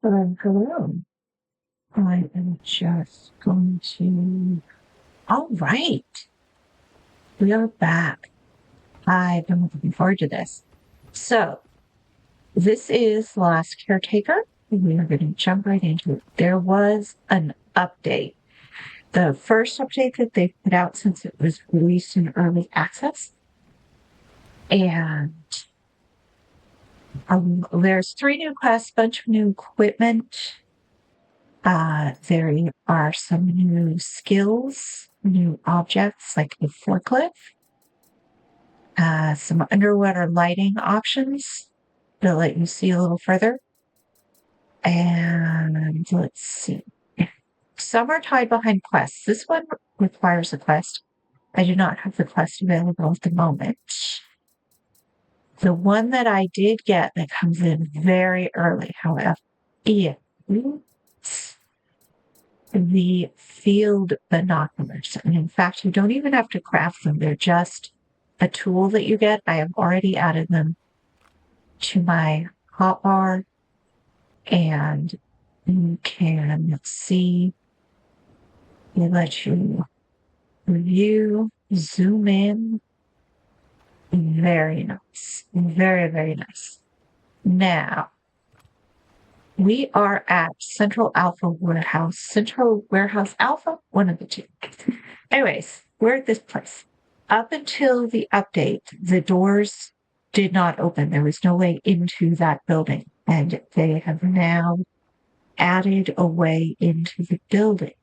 Hello. I am just going to. All right. We are back. I've been looking forward to this. So, this is Last Caretaker. We are going to jump right into it. There was an update. The first update that they put out since it was released in early access. And there's 3 new quests, bunch of new equipment. There are some new skills, new objects like the forklift, some underwater lighting options that let you see a little further. And let's see. Some are tied behind quests. This one requires a quest. I do not have the quest available at the moment. The one that I did get that comes in very early, however, is the field binoculars. And in fact, you don't even have to craft them. They're just a tool that you get. I have already added them to my hotbar, and you can see, they let you review, zoom in. Very nice. Very, very nice. Now, we are at Central Warehouse Alpha, one of the two. Anyways, we're at this place. Up until the update, the doors did not open. There was no way into that building. And they have now added a way into the building.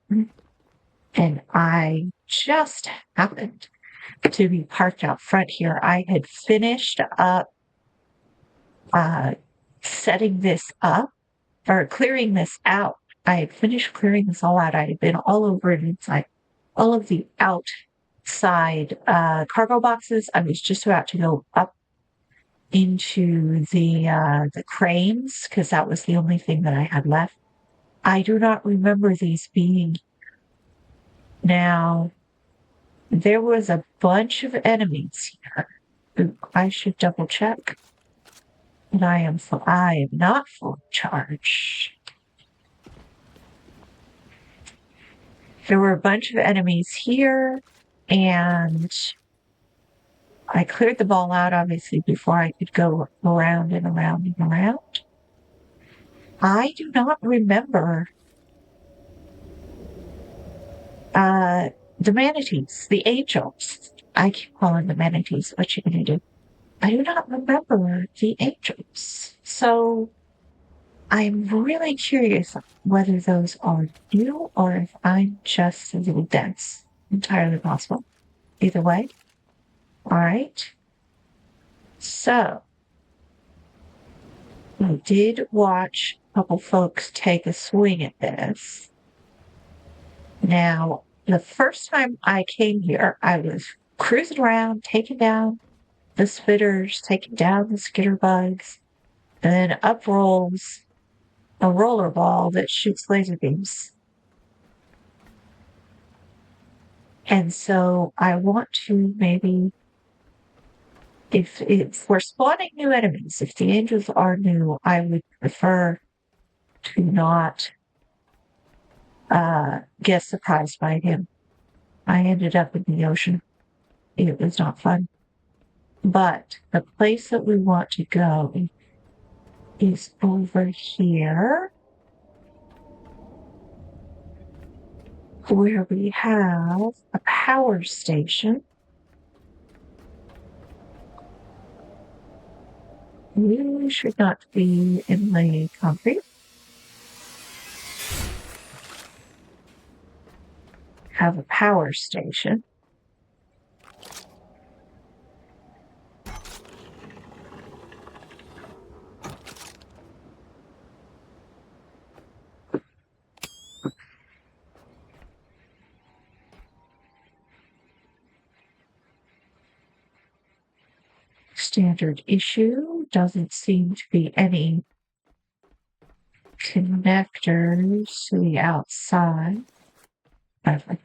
And I just happened to be parked out front here. I had finished up setting this up, or clearing this out. I had finished clearing this all out. I had been all over it inside all of the outside cargo boxes. I was just about to go up into the cranes because that was the only thing that I had left. I do not remember these being. Now, there was a bunch of enemies here. I should double check. And I am not fully charged. There were a bunch of enemies here, and I cleared them all out, obviously, before I could go around and around and around. I do not remember the manatees, the angels. I keep calling them manatees. What you gonna do? I do not remember the angels. So I'm really curious whether those are new or if I'm just a little dense. Entirely possible. Either way. All right. So I did watch a couple folks take a swing at this. Now, the first time I came here, I was cruising around, taking down the spitters, taking down the skitter bugs, and then up rolls a roller ball that shoots laser beams. And so I want to maybe, if we're spawning new enemies, if the angels are new, I would prefer to not get surprised by him. I ended up in the ocean. It was not fun. But the place that we want to go is over here, where we have a power station. We should not be in the concrete. Have a power station. Standard issue. Doesn't seem to be any connectors to the outside. Perfect.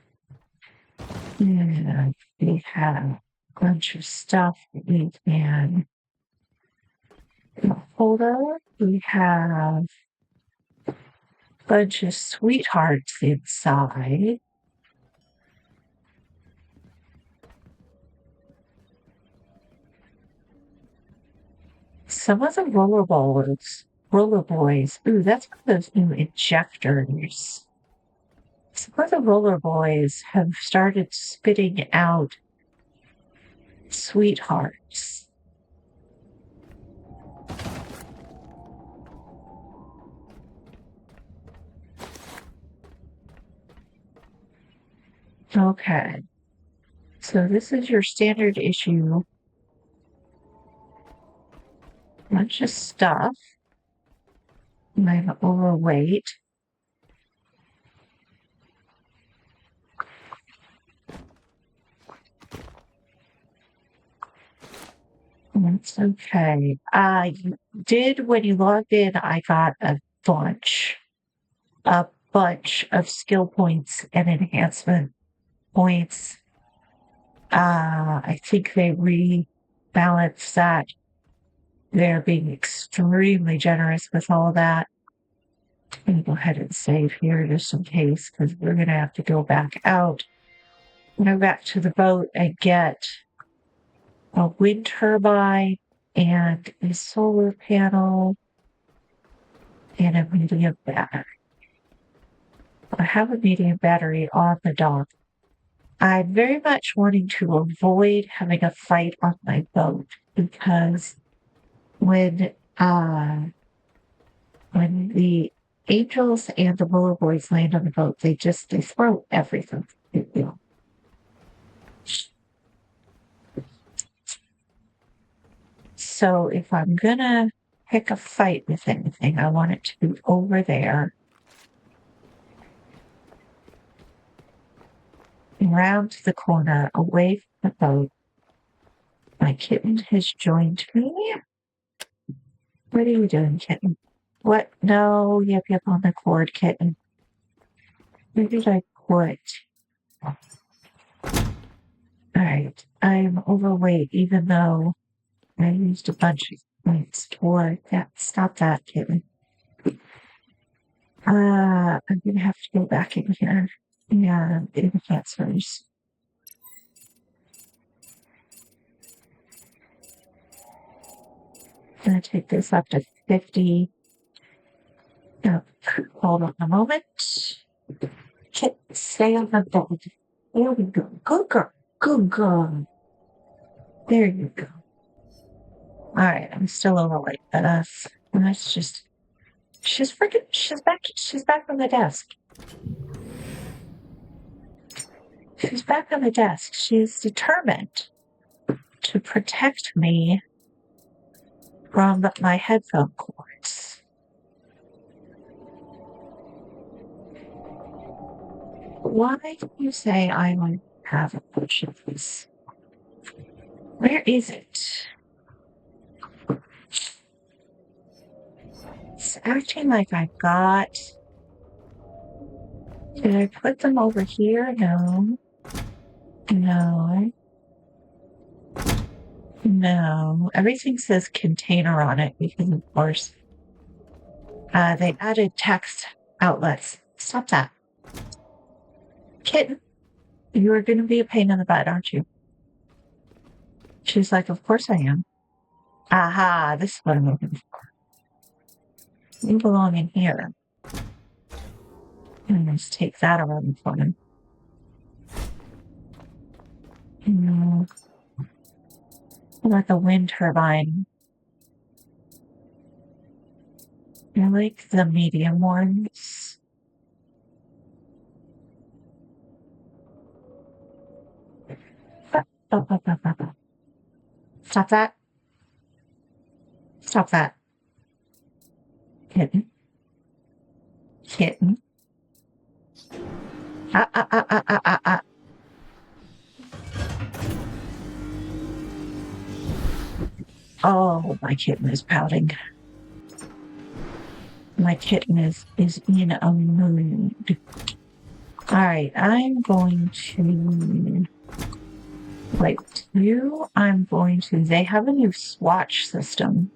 And we have a bunch of stuff that we can hold up. We have bunch of sweethearts inside. Some of the roller boys. Ooh, that's one of those new injectors. Some of the roller boys have started spitting out sweethearts. Okay. So this is your standard issue. Bunch of stuff. I'm overweight. That's okay. When you logged in, I got a bunch of skill points and enhancement points. I think they rebalanced that. They're being extremely generous with all that. I'm going to go ahead and save here just in case, because we're going to have to go back out. Go back to the boat and get a wind turbine and a solar panel and a medium battery. I have a medium battery on the dock. I'm very much wanting to avoid having a fight on my boat because when the angels and the roller boys land on the boat, they throw everything. So if I'm gonna pick a fight with anything, I want it to be over there. Around to the corner, away from the boat. My kitten has joined me. What are you doing, kitten? What? No, yep, on the cord, kitten. Where did I put? Alright, I'm overweight, even though I used a bunch of points toward that. Stop that, kitten. I'm gonna have to go back in here. Yeah, in the cancers. I'm gonna take this up to 50. Hold on a moment. Stay on the bed. There we go. Good girl. Good girl. There you go. Alright, I'm still overweight, but that's just she's back on the desk. She's back on the desk. She's determined to protect me from my headphone cords. Why do you say I might have a bunch of this? Where is it? It's acting like I got. Did I put them over here? No. No. Everything says container on it because, of course, they added text outlets. Stop that. Kitten, you are going to be a pain in the butt, aren't you? She's like, of course I am. Aha, this is what I'm looking for. You belong in here. And let's take that around for him. How about the wind turbine? I like the medium ones. Stop that. Stop that. Kitten. Kitten. Oh, my kitten is pouting. My kitten is in a mood. Alright, I'm going to wait. They have a new swatch system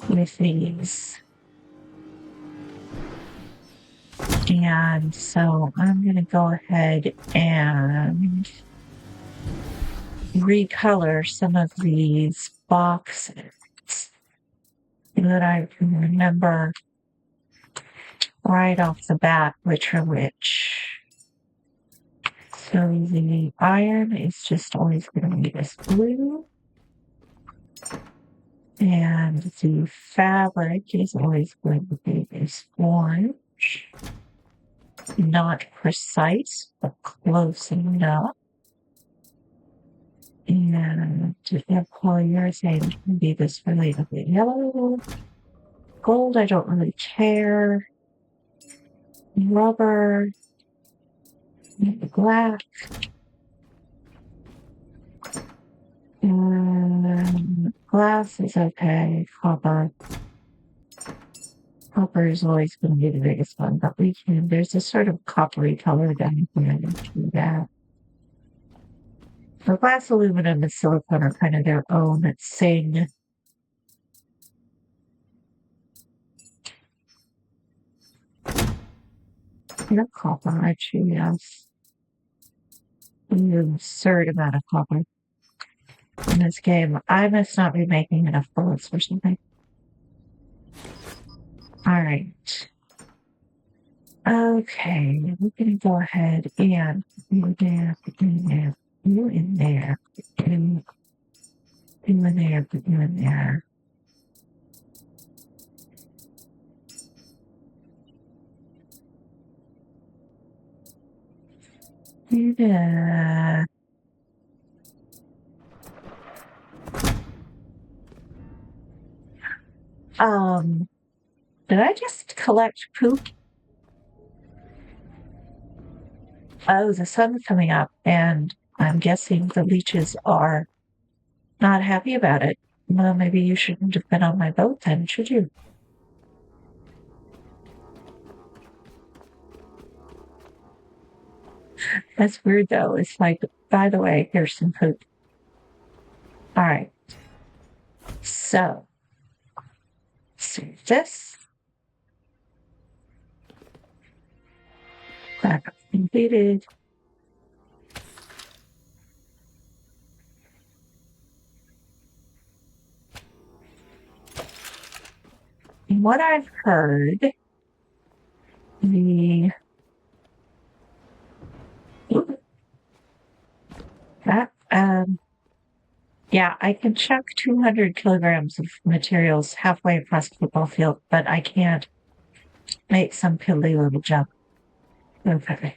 with these. And so I'm going to go ahead and recolor some of these boxes that I can remember right off the bat which are which. So the iron is just always going to be this blue. And the fabric is always going to be this orange. Not precise, but close enough. And the polyurethane can be this relatable yellow. Gold, I don't really care. Rubber. Black. Glass is okay. Copper. Copper is always going to be the biggest one, but there's a sort of coppery color down here. I can do that. For glass, aluminum, and silicone are kind of their own thing. You're copper, aren't you? Yes. An absurd amount of copper in this game. I must not be making enough bullets or something. Alright. Okay, we're going to go ahead and you there, you in there, you in there, you in there. Yeah. Did I just collect poop? Oh, the sun's coming up, and I'm guessing the leeches are not happy about it. Well, maybe you shouldn't have been on my boat then, should you? That's weird, though. It's like, by the way, here's some poop. All right. So, save this. Backup completed. And what I've heard, yeah, I can chuck 200 kilograms of materials halfway across the football field, but I can't make some piddly little jump. Okay.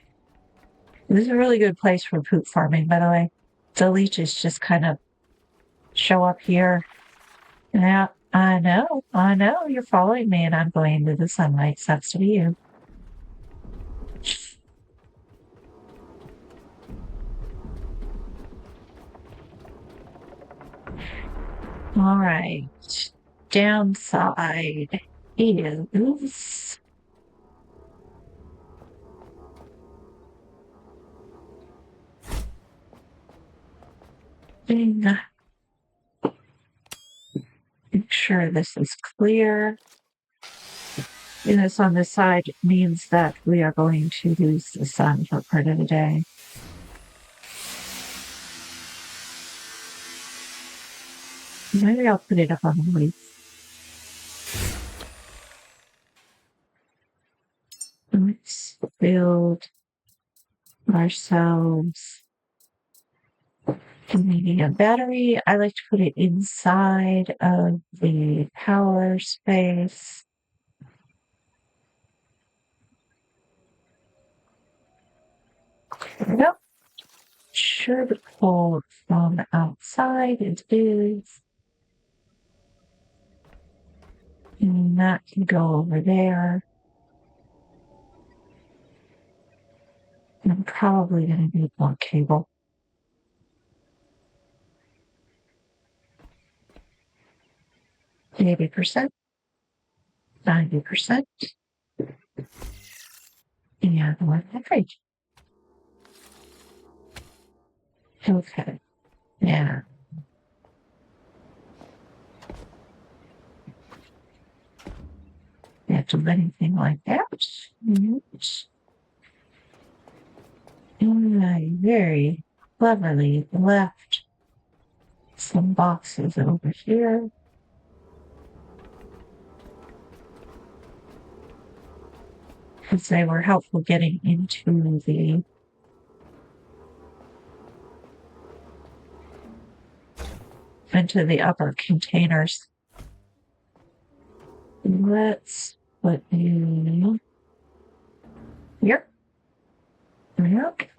This is a really good place for poop farming, by the way. The leeches just kind of show up here. Yeah, I know. You're following me and I'm going into the sunlight. Sucks to be you. All right. Downside is make sure this is clear. And this on this side means that we are going to lose the sun for part of the day. Maybe I'll put it up on the roof. Let's build ourselves maybe a battery. I like to put it inside of the power space. Nope. Should pull from outside. It is. And that can go over there. I'm probably going to need more cable. 80%, 90%, and 100. Okay. Yeah. Yeah. much of anything like that. And I very cleverly left some boxes over here. Because they were helpful getting into the upper containers. Let's put you here. Yep.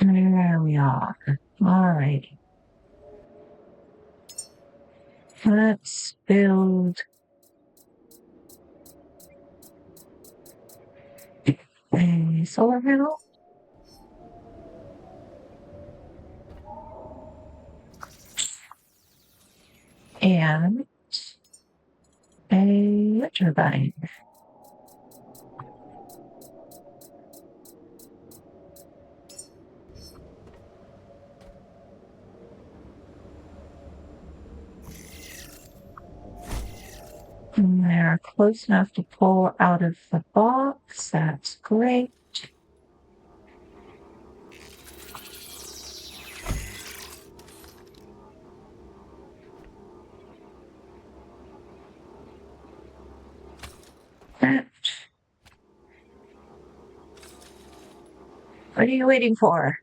There we are. Alright. Let's build a solar panel. And a turbine. And they're close enough to pull out of the box. That's great. What are you waiting for?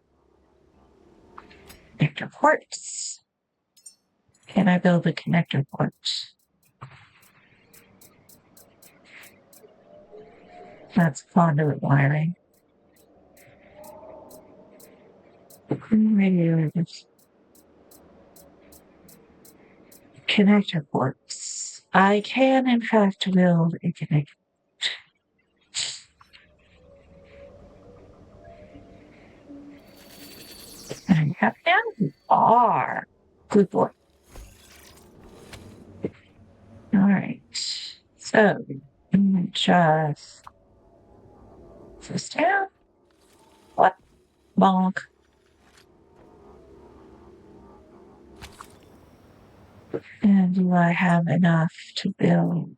Connector ports. Can I build a connector port? That's conduit wiring. Radiators. Connector ports. I can, in fact, build a connector. I have down R. Good boy. Alright. So, just this down. What? Bonk. And do I have enough to build?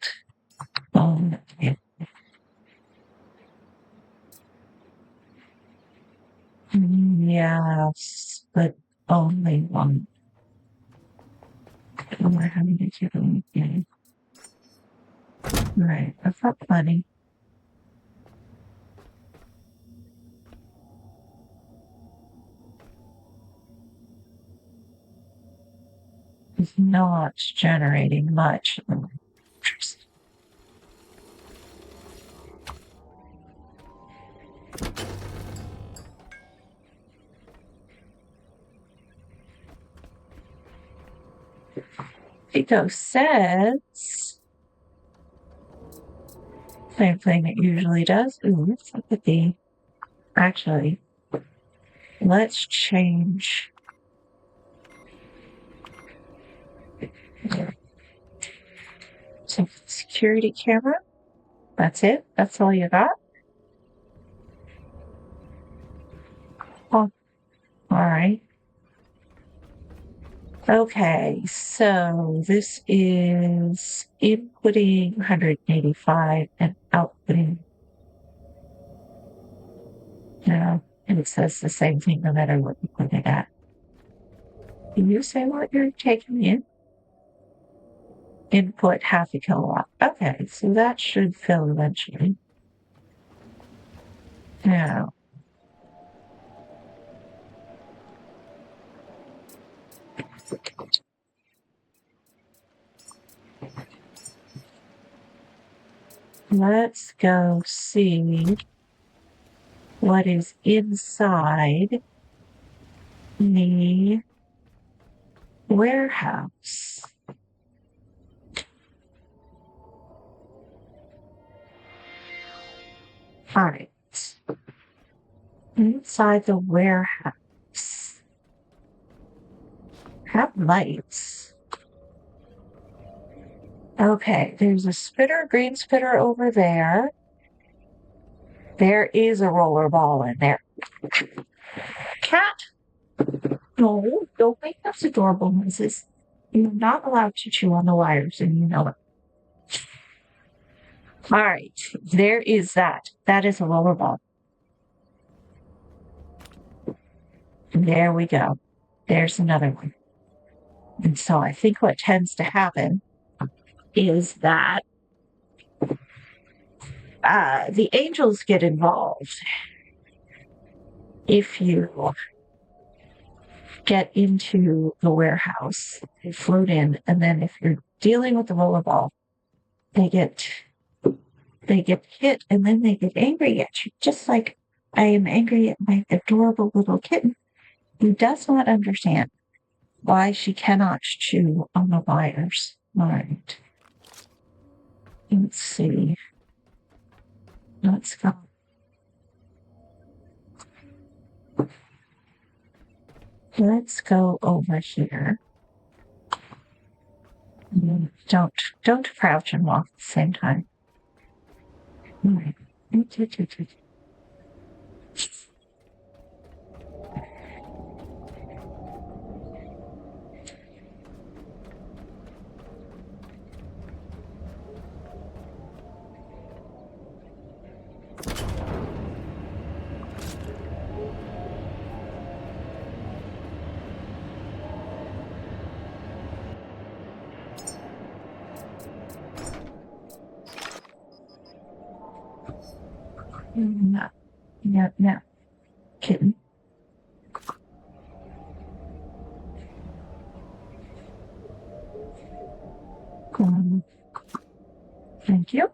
Yes, but only one. We're having to keep it. Right, I've got plenty. It's not generating much electricity. Pico says same thing it usually does. Ooh, let's look at the. Actually, let's change. So, security camera. That's it. That's all you got. Oh, all right. Okay, so this is inputting 185 and outputting. Yeah, and it says the same thing no matter what you put it at. Can you say what you're taking in? Input 0.5 kilowatt. Okay, so that should fill eventually. Now, let's go see what is inside the warehouse. All right. Inside the warehouse. Have lights. Okay, there's a spitter, green spitter over there. There is a roller ball in there. Cat? No, don't make those adorable noises. You're not allowed to chew on the wires, and you know it. All right, there is that. That is a rollerball. There we go. There's another one. And so I think what tends to happen is that the angels get involved if you get into the warehouse, they float in, and then if you're dealing with the rollerball, they get hit, and then they get angry at you, just like I am angry at my adorable little kitten who does not understand why she cannot chew on the wires. All right. Let's see. Let's go. Let's go over here. Don't crouch and walk at the same time. All right. No, no, kitten. Thank you.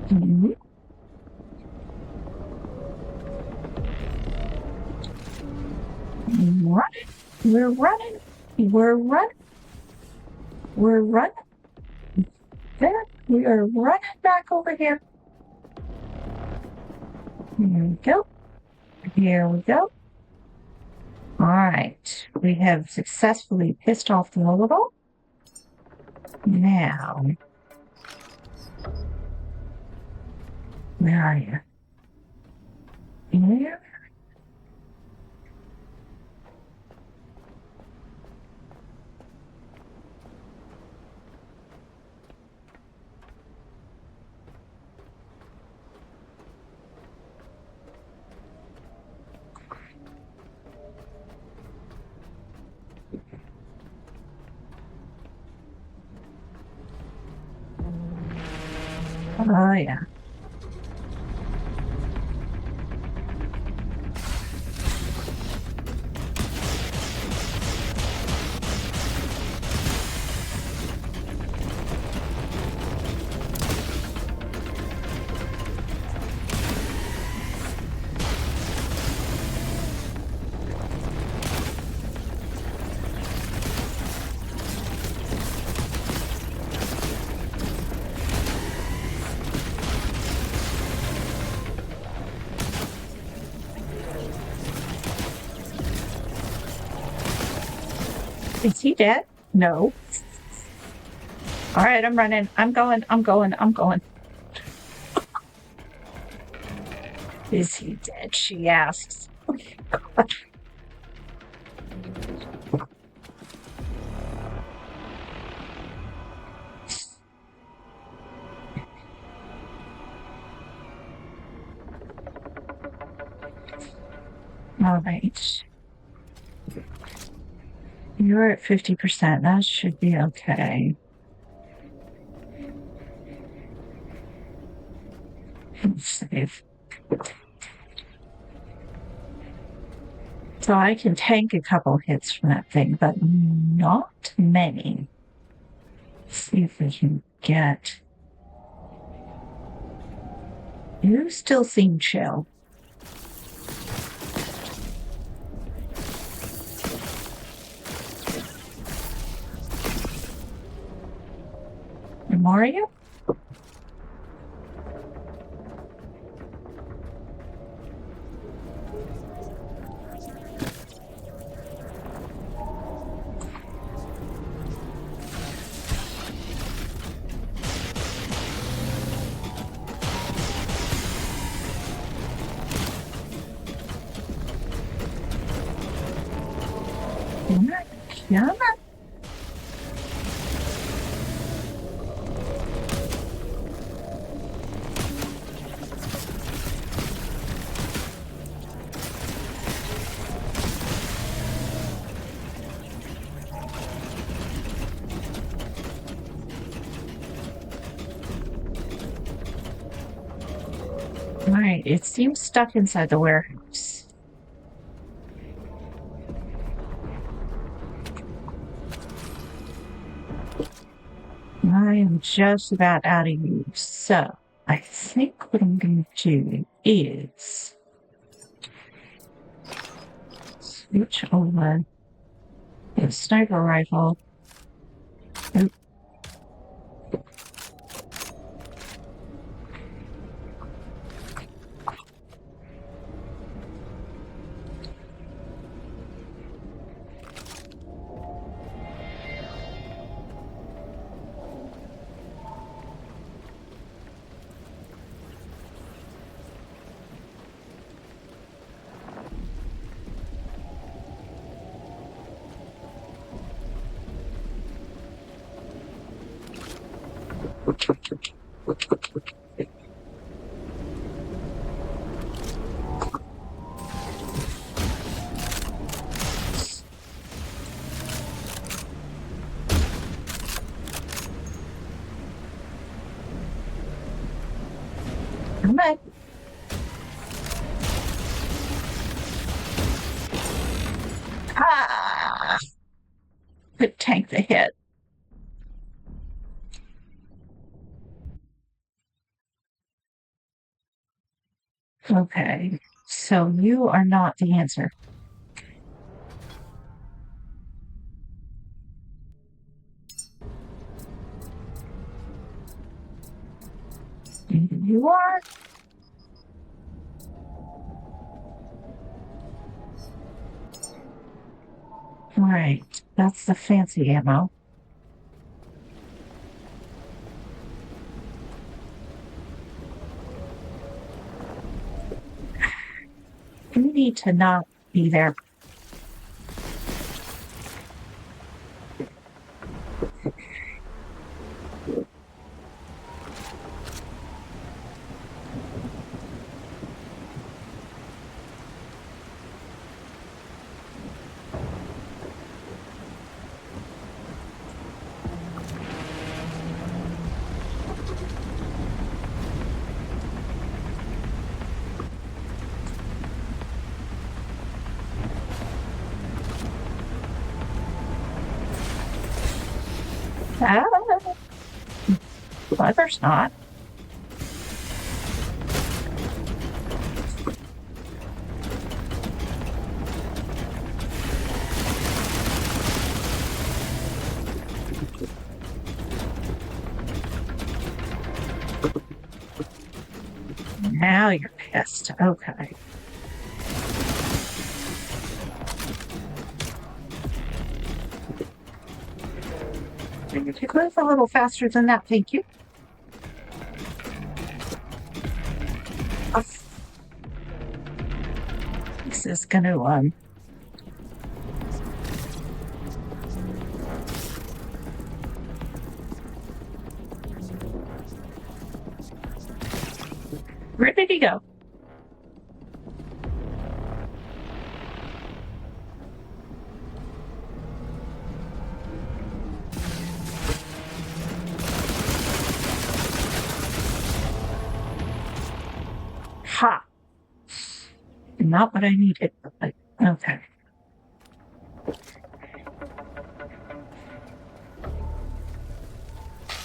Mm-hmm. We're running. We're running. We're running. There. We are running back over here. Here we go. Here we go. All right. We have successfully pissed off the rollerball. Now, where are you? Here? Oh, yeah. Is he dead? No. All right, I'm running. I'm going. Is he dead? She asks. Oh, God. All right. You're at 50%. That should be okay. Save. So I can tank a couple hits from that thing, but not many. Let's see if we can get. You still seem chill. More are you? Come on, come on. Alright, it seems stuck inside the warehouse. I am just about out of use, so I think what I'm going to do is switch over the sniper rifle. Oop. Come on. Ah! Could tank the hit. Okay, so you are not the answer. You are? Right, that's the fancy ammo. You need to not be there. Ah, well, there's not. Now you're pissed. Okay. You could move a little faster than that, thank you. Oh, this is gonna where did he go? Ha! Not what I needed. But, okay.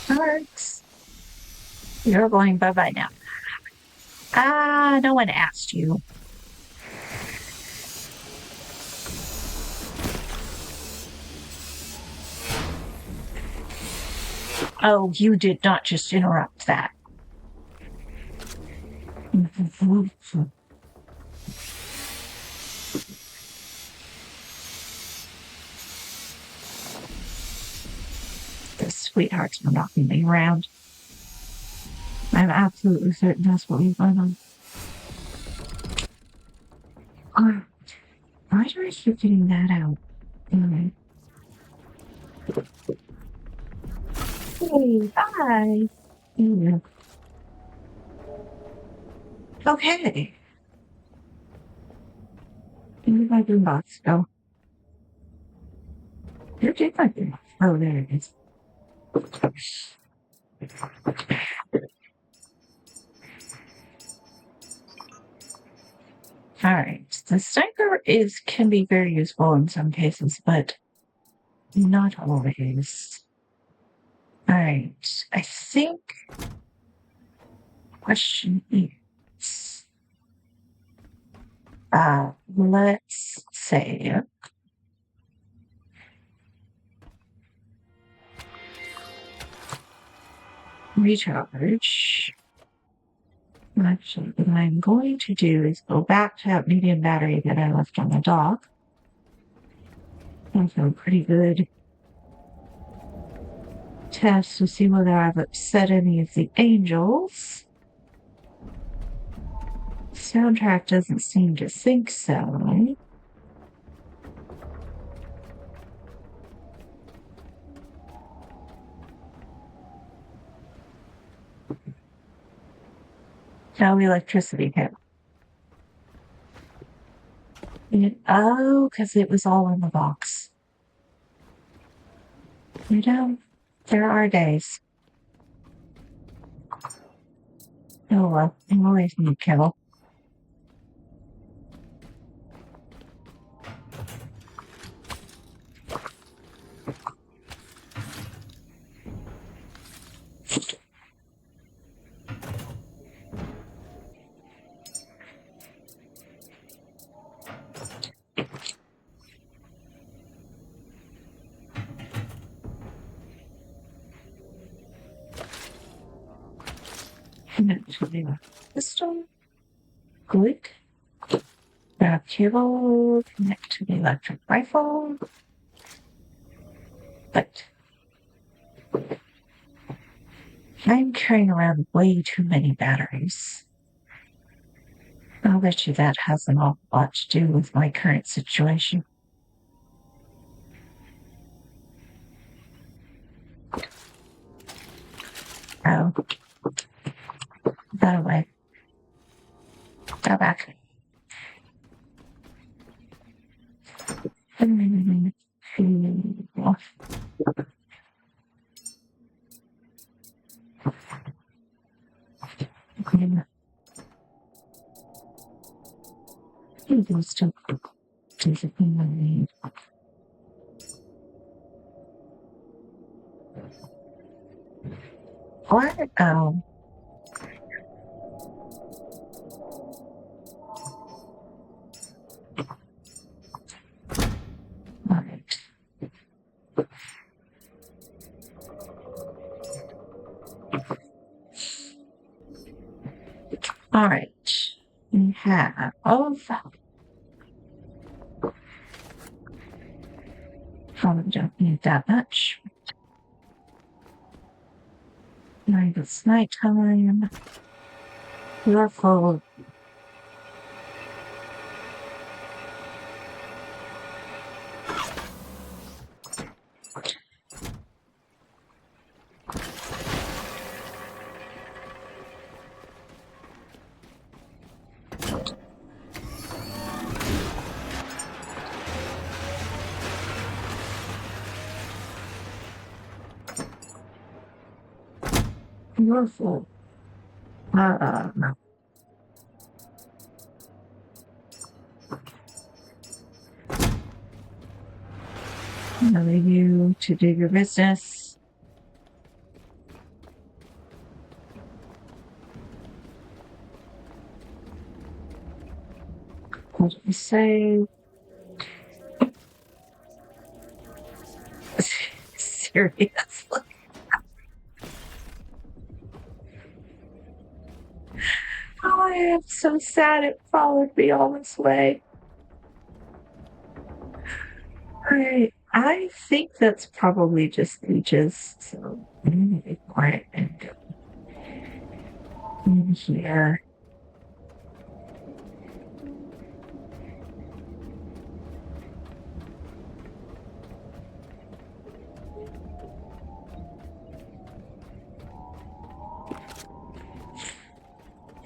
Parts. You're going bye-bye now. Ah, no one asked you. Oh, you did not just interrupt that. The sweethearts were knocking me around. I'm absolutely certain that's what we've done on. Why do I keep getting that out? Alright. Hey, bye. Yeah. Okay. Where did my boombox go? Where did my boombox? Oh, there it is. Alright. The sniper can be very useful in some cases, but not always. Alright. I think question is let's say recharge. Actually, what I'm going to do is go back to that medium battery that I left on the dock. I feel pretty good. Test to see whether I've upset any of the angels. Soundtrack doesn't seem to think so. No electricity hit. Oh, because it was all in the box. You know, there are days. Oh well, I always need kibble. Connect to the system. Click. Grab cable. Connect to the electric rifle. But I'm carrying around way too many batteries. I'll bet you that has an awful lot to do with my current situation. Oh. That away. Go back. Those two disappearing. What? Oh. Alright. Alright. We have all of that. Probably don't need that much. Right, it's nighttime. You're full. You're full. No. I'll leave you to do your business. What did you say? Seriously. Oh, I am so sad it followed me all this way. Alright, I think that's probably just leeches, so I'm gonna be quiet and go in here.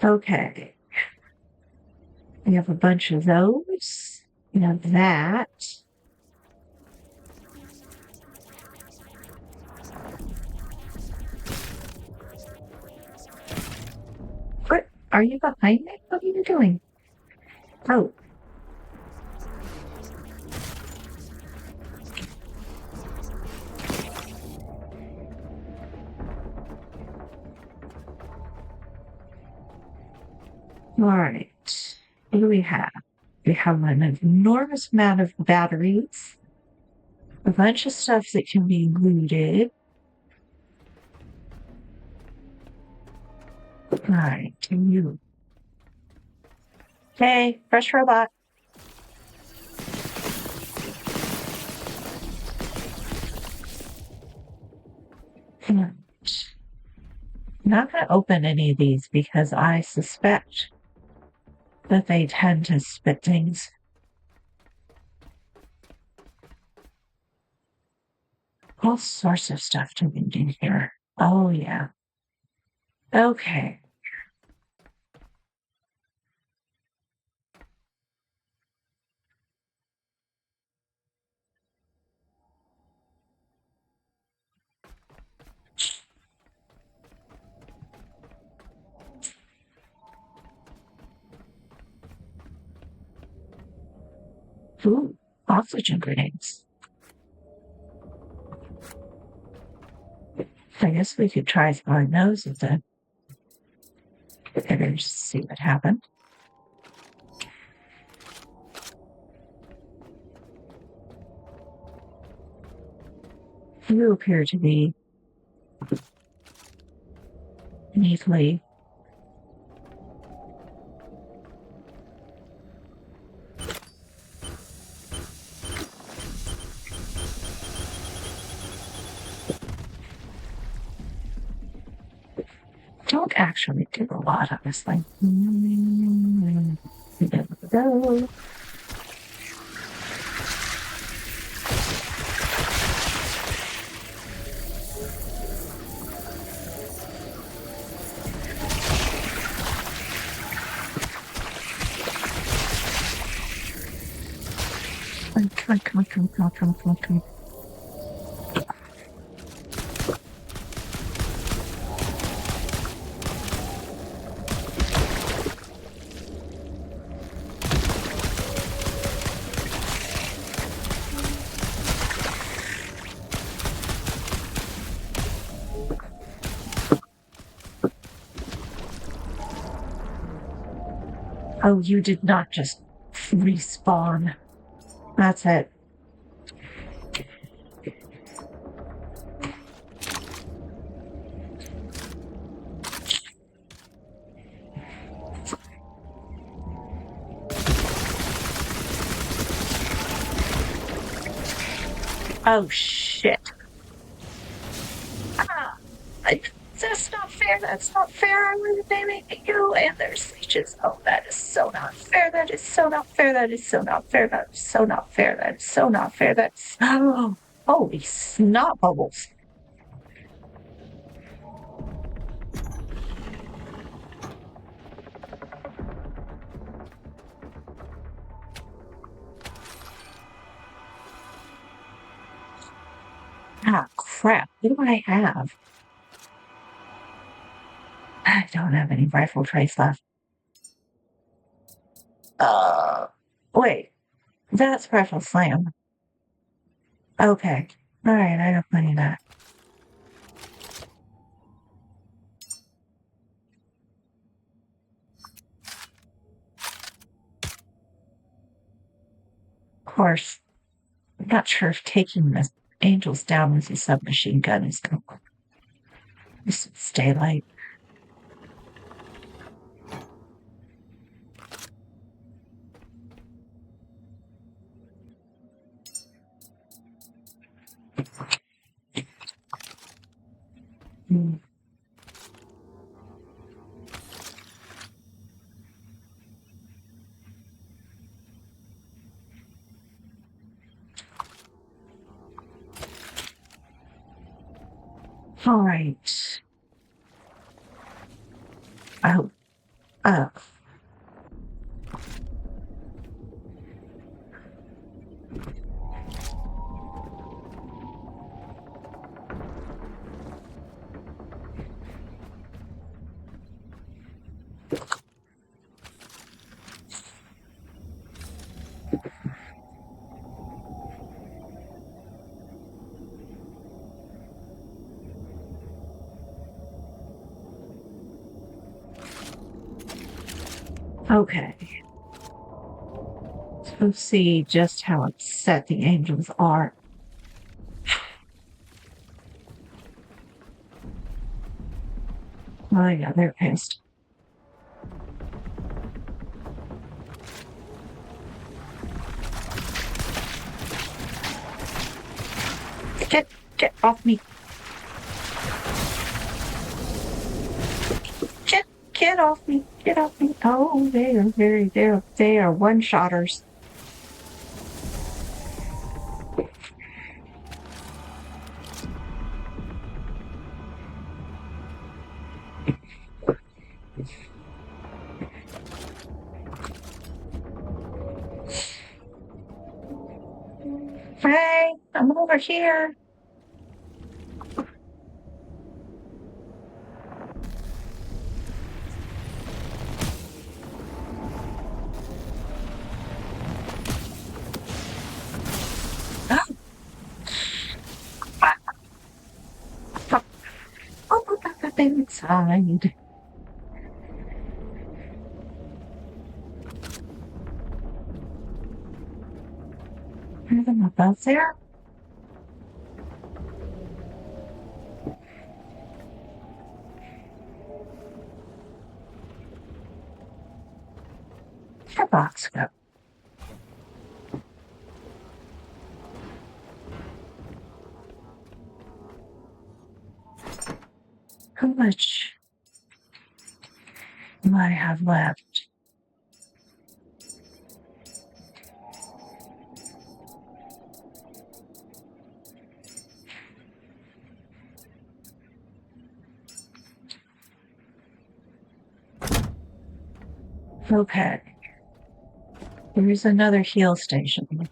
Okay. We have a bunch of those. We have that. What? Are you behind me? What are you doing? Oh. All right. What do we have? We have an enormous amount of batteries, a bunch of stuff that can be looted. All right. Can you? Okay. Fresh robot. And I'm not going to open any of these because I suspect that they tend to spit things. All sorts of stuff to read in here. Oh, yeah. Okay. Ooh, oxygen grenades. I guess we could try throwing those at the critters, see what happened. You appear to be neatly. Don't actually do a lot of this thing. There we go. Come on. Oh, you did not just respawn. That's it. Oh, shit. Ah, that's not fair. That's not fair. I'm really aiming at you, and there's leeches. Oh, that is so not fair. That is so not fair. That is so not fair. That is so not fair. That is so not fair. That's oh, holy snot bubbles. Ah, crap. What do I have? I don't have any rifle trace left. Uh, wait. That's rifle slam. Okay. All right. I don't need that. Of course, I'm not sure if taking the angels down with a submachine gun is going to stay light. Mm. All right. Oh, Okay. Let's see just how upset the angels are. Oh yeah, they're pissed. Get off me. Get off me. Get off me. Oh, they are one-shotters. Hey, I'm over here. Oh, put that thing inside. Are them above there? The box go. How much do I have left? Okay. There's another heal station.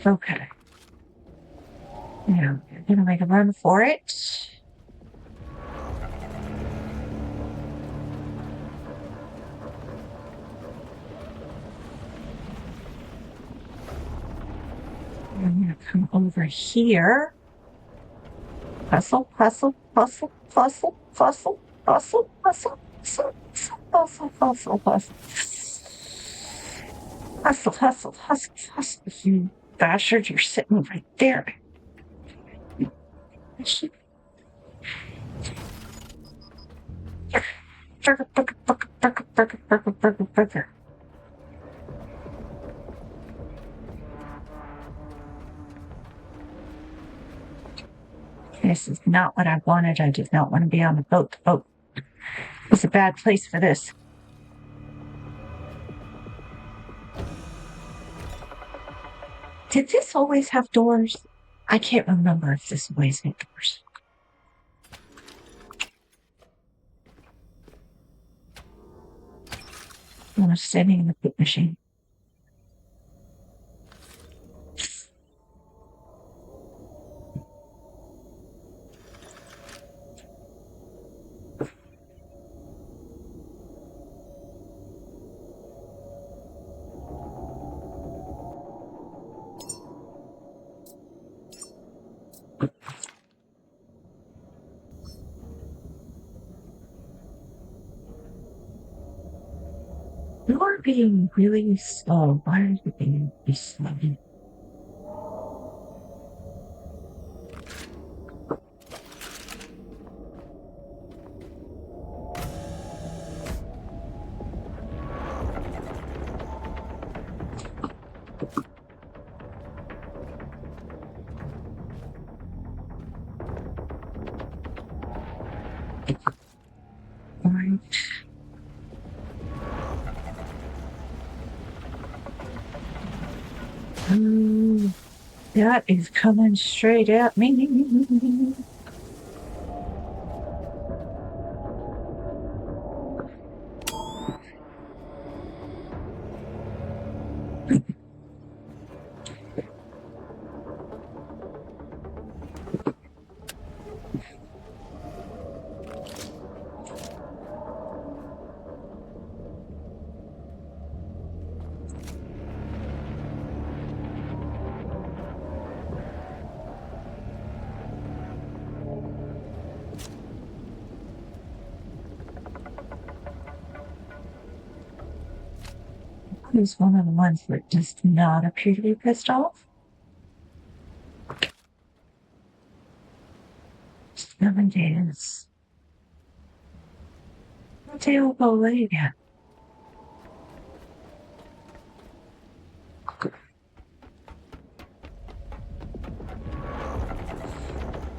Okay. Yeah, I'm gonna make a run for it. I'm gonna come over here. Hustle, hustle, hustle, hustle, hustle, hustle, hustle, hustle, hustle, hustle, hustle. Hustle, hustle, hustle, hustle. You bastard, you're sitting right there. Burger, burger, burger, burger, burger, burger, burger, burger. This is not what I wanted. I did not want to be on the boat. The boat is a bad place for this. Did this always have doors? I can't remember if this always had doors. I'm standing in the poop machine. You're being really slow. Why are you being slow? Right. Ooh, that is coming straight at me. Who's one of the ones that does not appear to be pissed off? 7 days. The tail will lay again.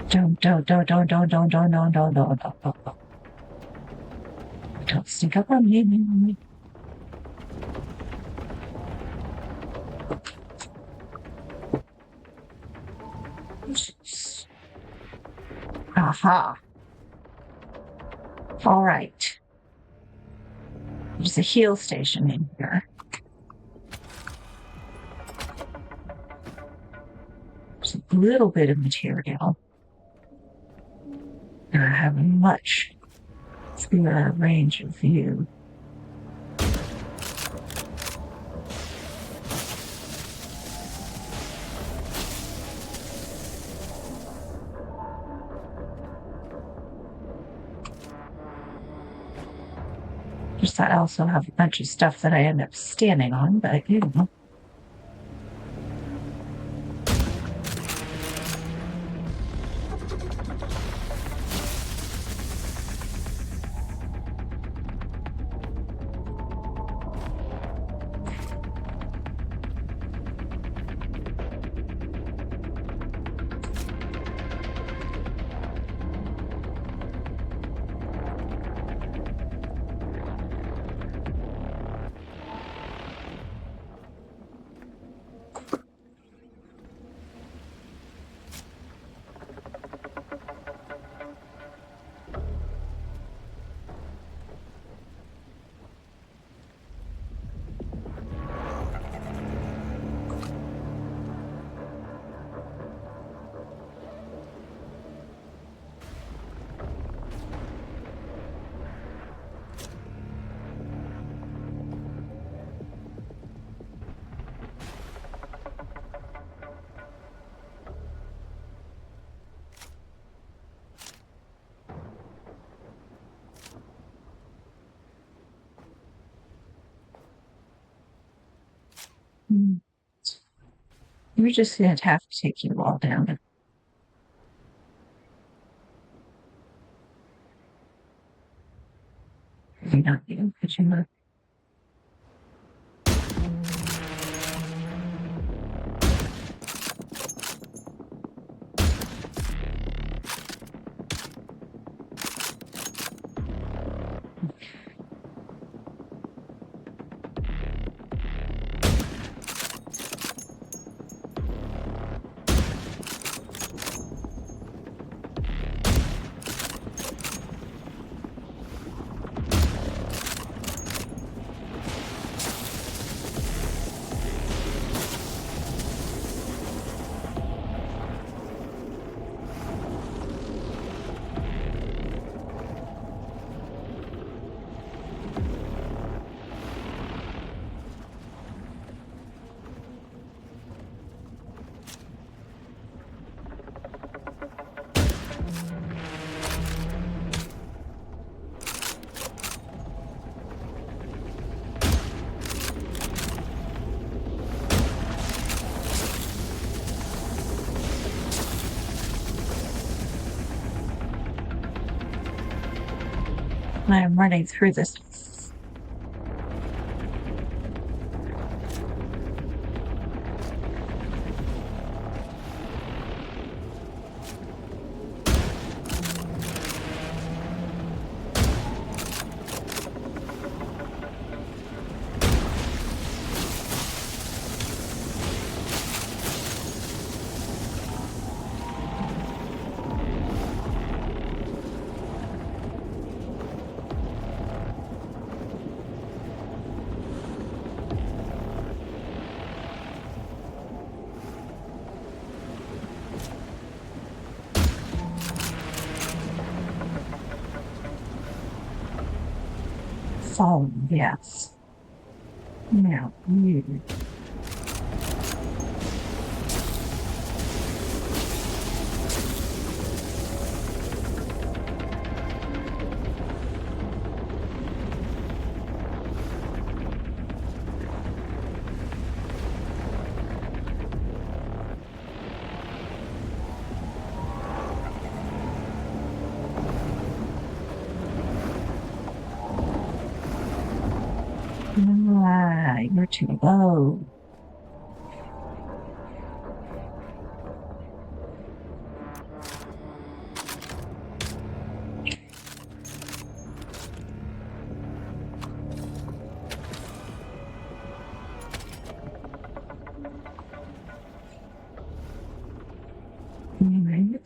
Don't sneak up on me. Aha. All right. There's a heal station in here. There's a little bit of material. I have a much clearer range of view. Just I also have a bunch of stuff that I end up standing on, but you know. We're just going to have to take you all down. Maybe not you, but you know. I'm running through this. phone, yes. Now, you. Ah, you're too low. Right.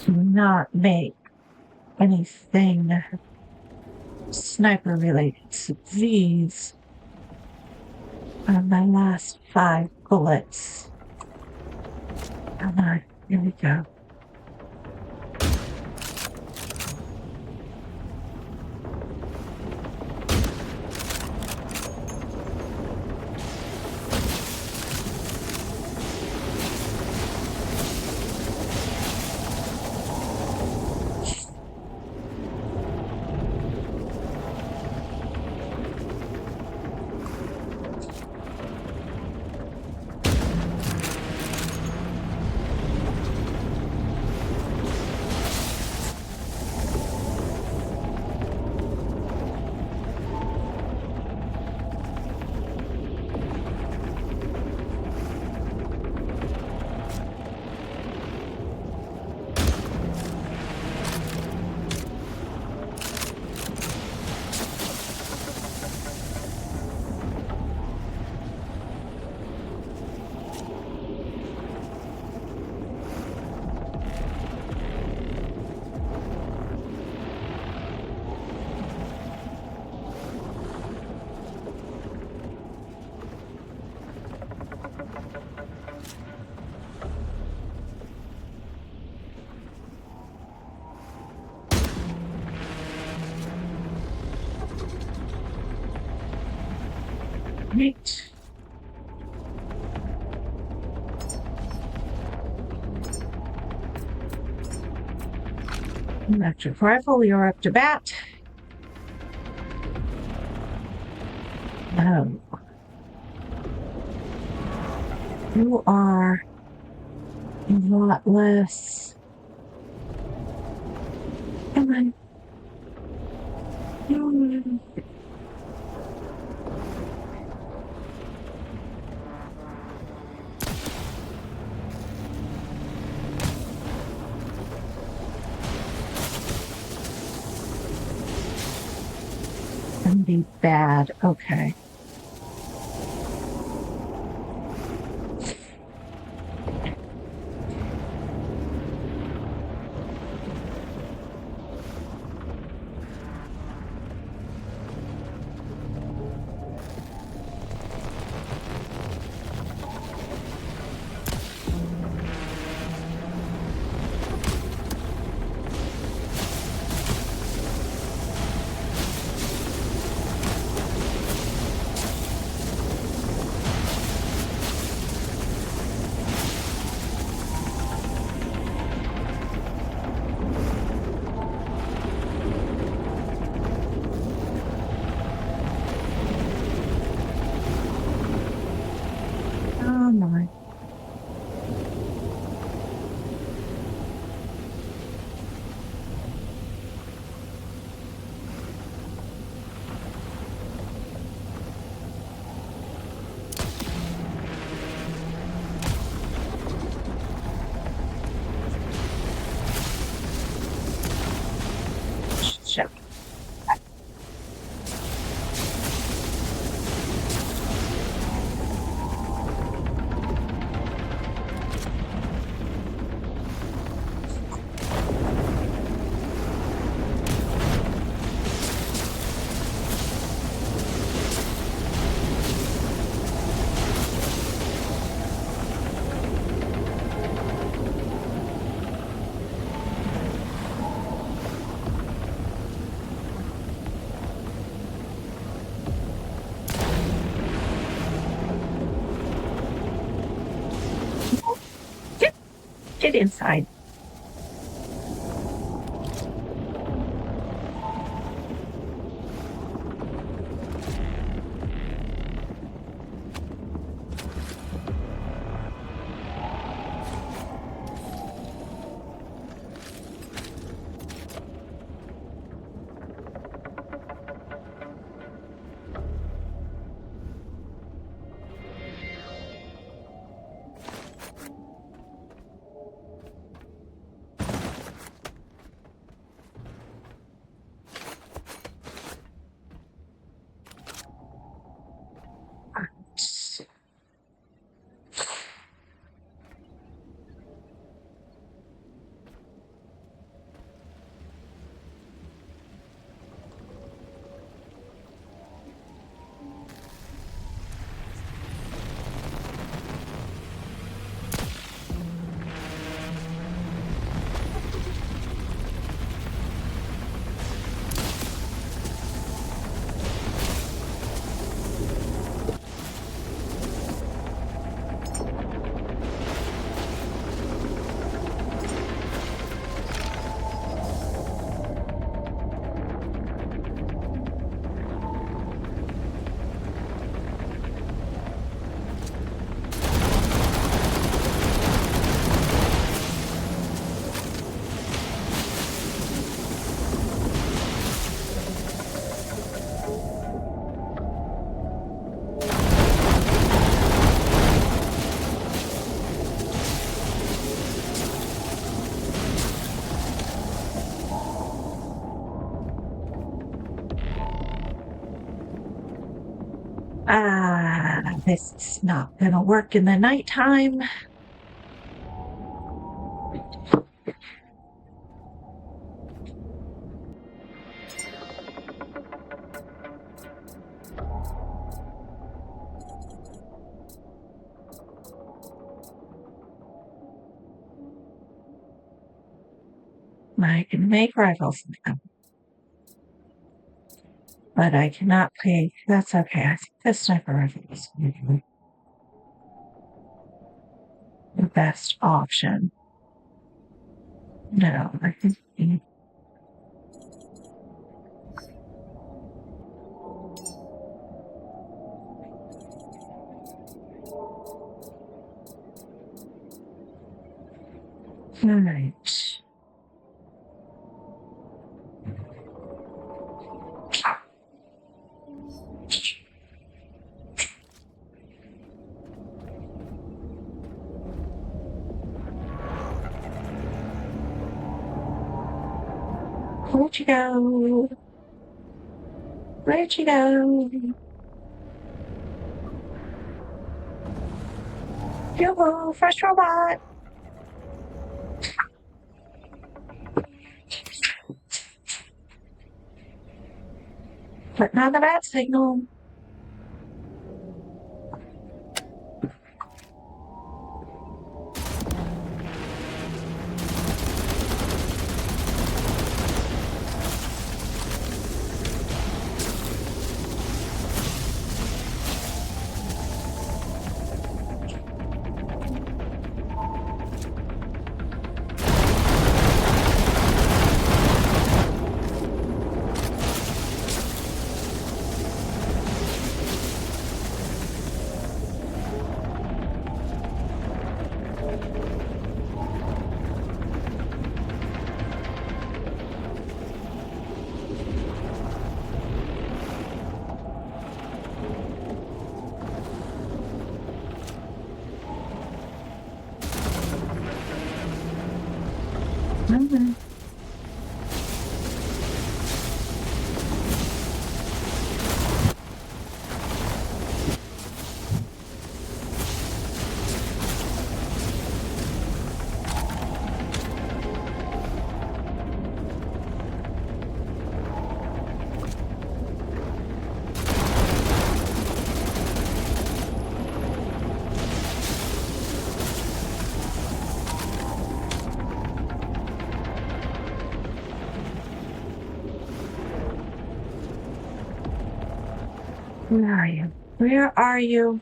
Do not make anything sniper related. So these are my last 5 bullets. Come on, here we go. Right. Electric rifle, you're up to bat. No. You are a lot less. Come on. Be bad. Okay. right inside. This is not gonna work in the nighttime. I can make rifles now, but I cannot play. That's okay. I think the sniper rifle is the best option. No, I think. All right. Where'd you go? Where'd you go? Yo, fresh robot. Putting on the bat signal. Mm-hmm. Where are you? Where are you?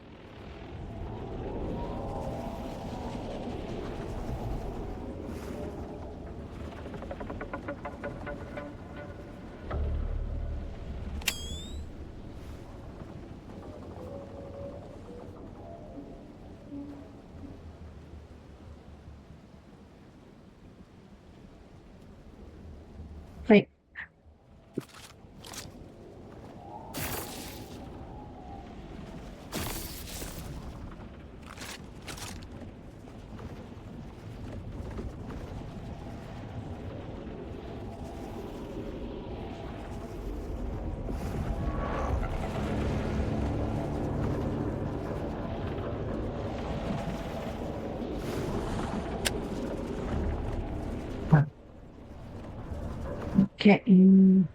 get you.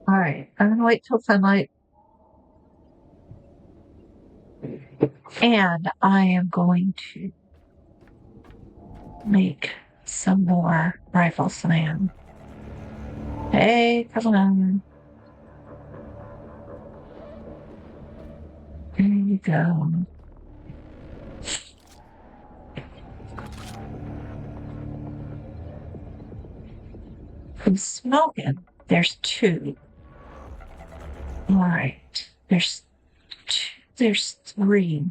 Alright, I'm gonna wait till sunlight. And I am going to make some more rifle slam. Hey, come on. There you go. I'm smoking. There's two. Alright. There's two. There's three.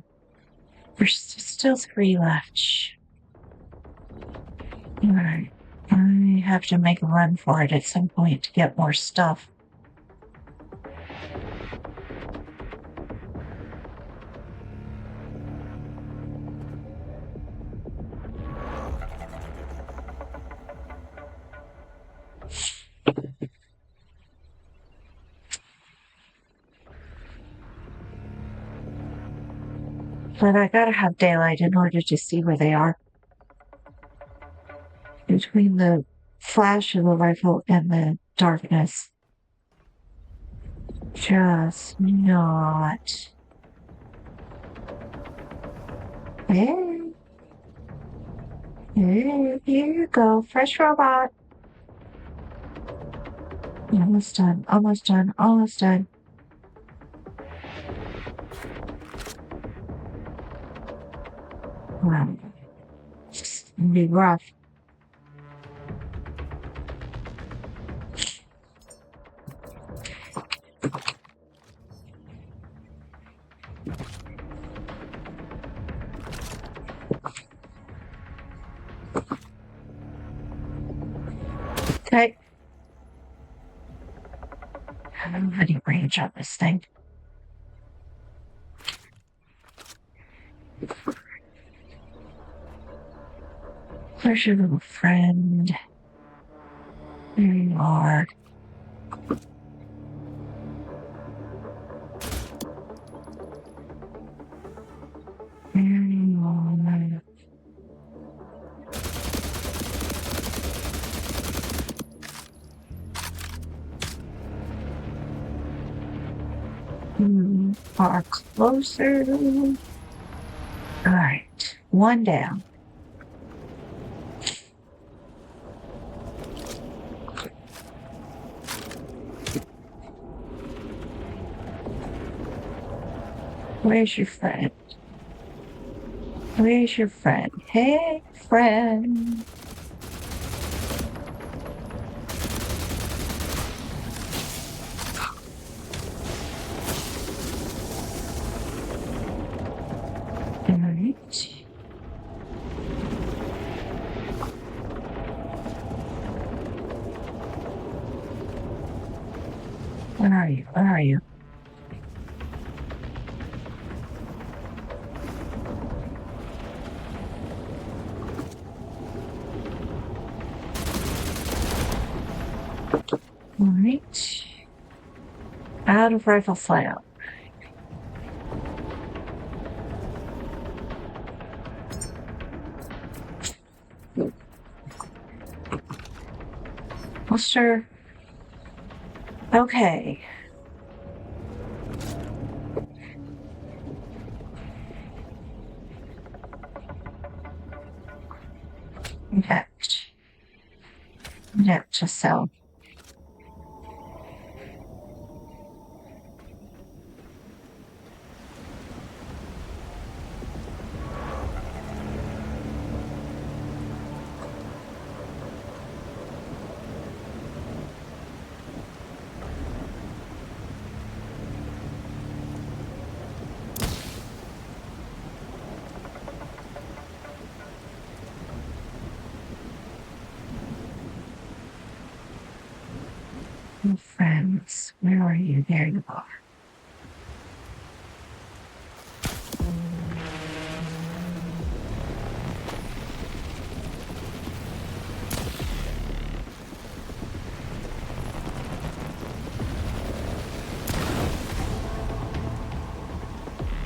There's still three left. Alright. I have to make a run for it at some point to get more stuff. But I gotta have daylight in order to see where they are. Between the flash of the rifle and the darkness. Just not. Hey. Hey, here you go. Fresh robot. Almost done. Almost done. Almost done. Wow. It's gonna be rough. Okay. I don't have any range on this thing. Where's your little friend? There you are. There you are. You are closer. Alright. One down. Where's your friend? Where's your friend? Hey, friend. Alright. Where are you? Where are you? Alright. Out of rifle fire. Well, sure. Okay. Next. Next to sell. Oh, friends, where are you? There you are.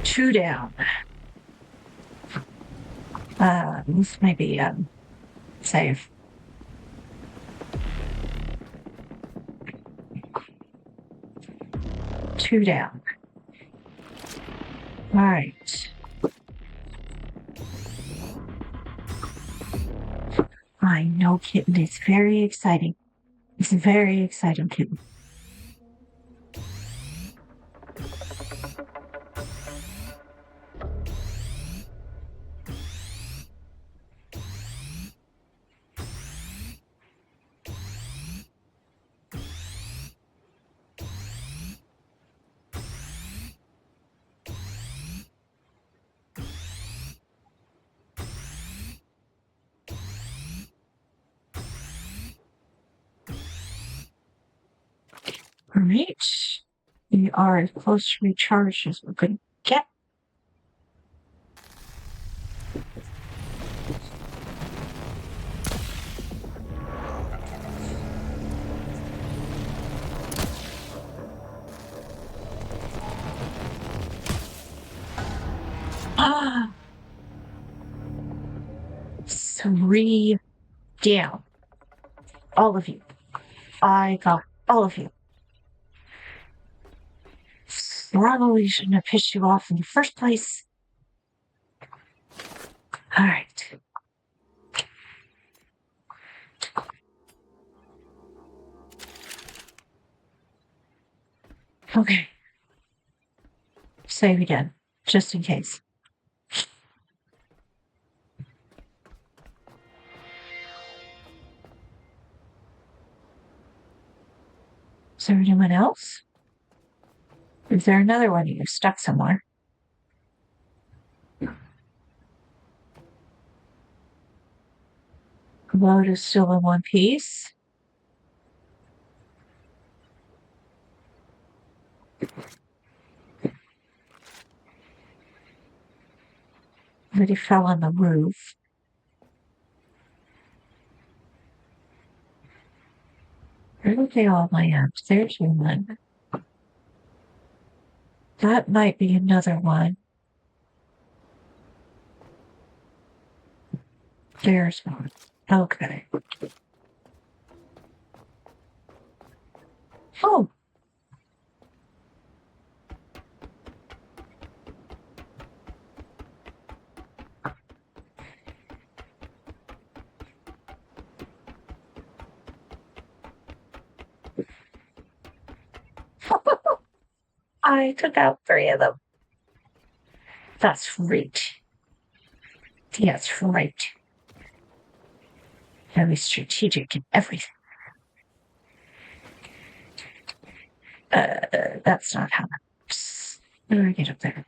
Two down. This may be safe. Two down. All right. I know, kitten. It's very exciting. It's very exciting, kitten. All right. We are as close to recharge as we're going to get. Ah, 3 down. All of you. I got all of you. Probably shouldn't have pissed you off in the first place. All right. Okay. Save again, just in case. Is there anyone else? Is there another one of you stuck somewhere? Load is still in one piece. But he fell on the roof. Where did they all land? There's one. That might be another one. There's one. Okay. Oh. I took out 3 of them. That's right. That's right. Very strategic in everything. That's not how that works. How do I get up there?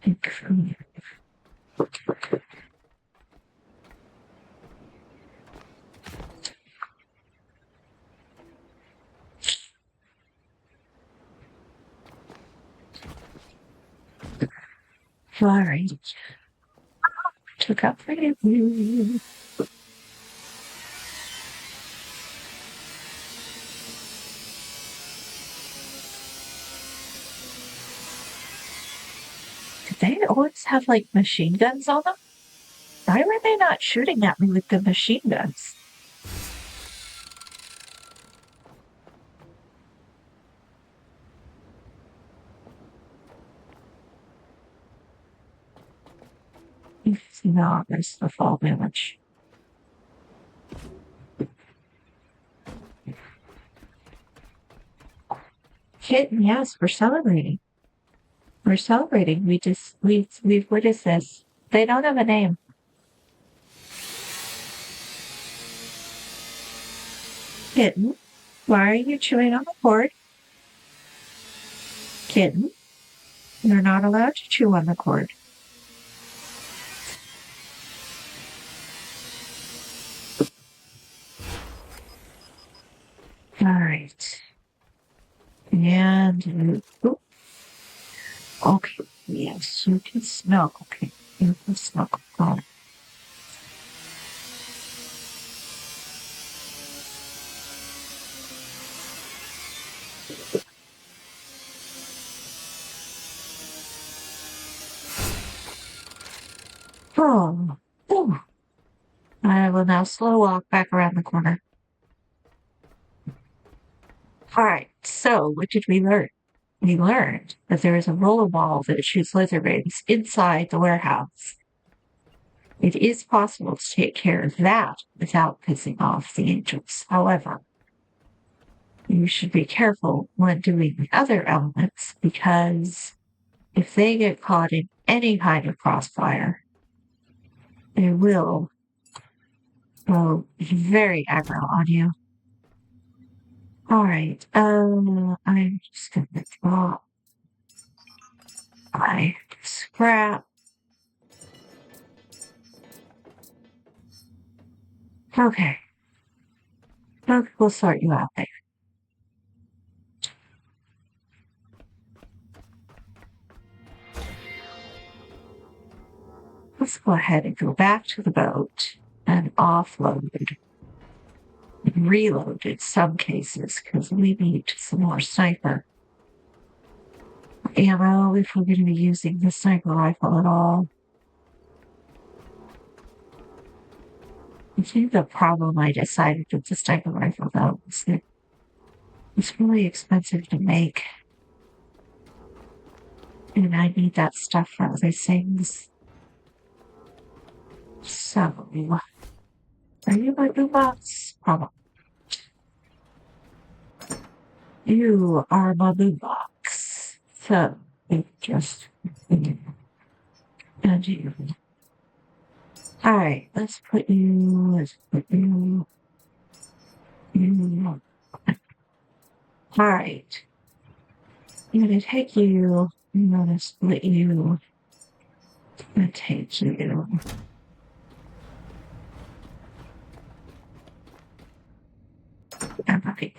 Think from here. All right. Took out 3 of you. Did they always have like machine guns on them? Why were they not shooting at me with the machine guns? No, there's the fall damage. Kitten, yes, we're celebrating. We're celebrating. What is this? They don't have a name. Kitten, why are you chewing on the cord? Kitten, you're not allowed to chew on the cord. Alright. And okay, yes, you can smell. Okay, you can smell. Got it. Oh, ooh. I will now slow walk back around the corner. Alright, so what did we learn? We learned that there is a rollerball that shoots laser beams inside the warehouse. It is possible to take care of that without pissing off the angels. However, you should be careful when doing the other elements because if they get caught in any kind of crossfire, they will go very aggro on you. Alright, I'm just gonna drop my scrap. Okay. We'll sort you out later. Let's go ahead and go back to the boat and offload and reload in some cases because we need some more sniper ammo if we're going to be using the sniper rifle at all. I think the problem I decided with the sniper rifle though is that it's really expensive to make. And I need that stuff for other things. So, are you my boombox? Probably. You are my boombox. So, it just. And you. Alright, let's put you. Alright. I'm gonna take you. I'm gonna split you. I'm gonna take you. Okay.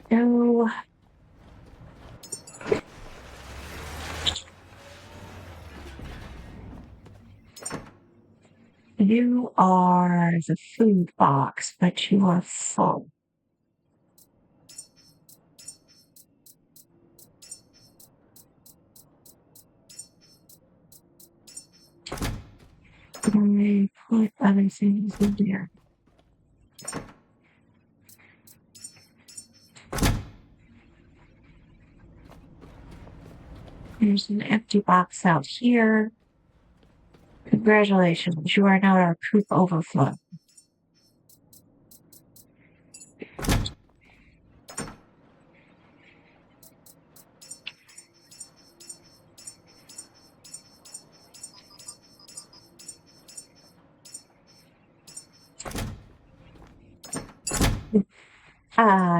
No. You are the food box, but you are full. I put other things in there. There's an empty box out here. Congratulations, you are now our coop overflow.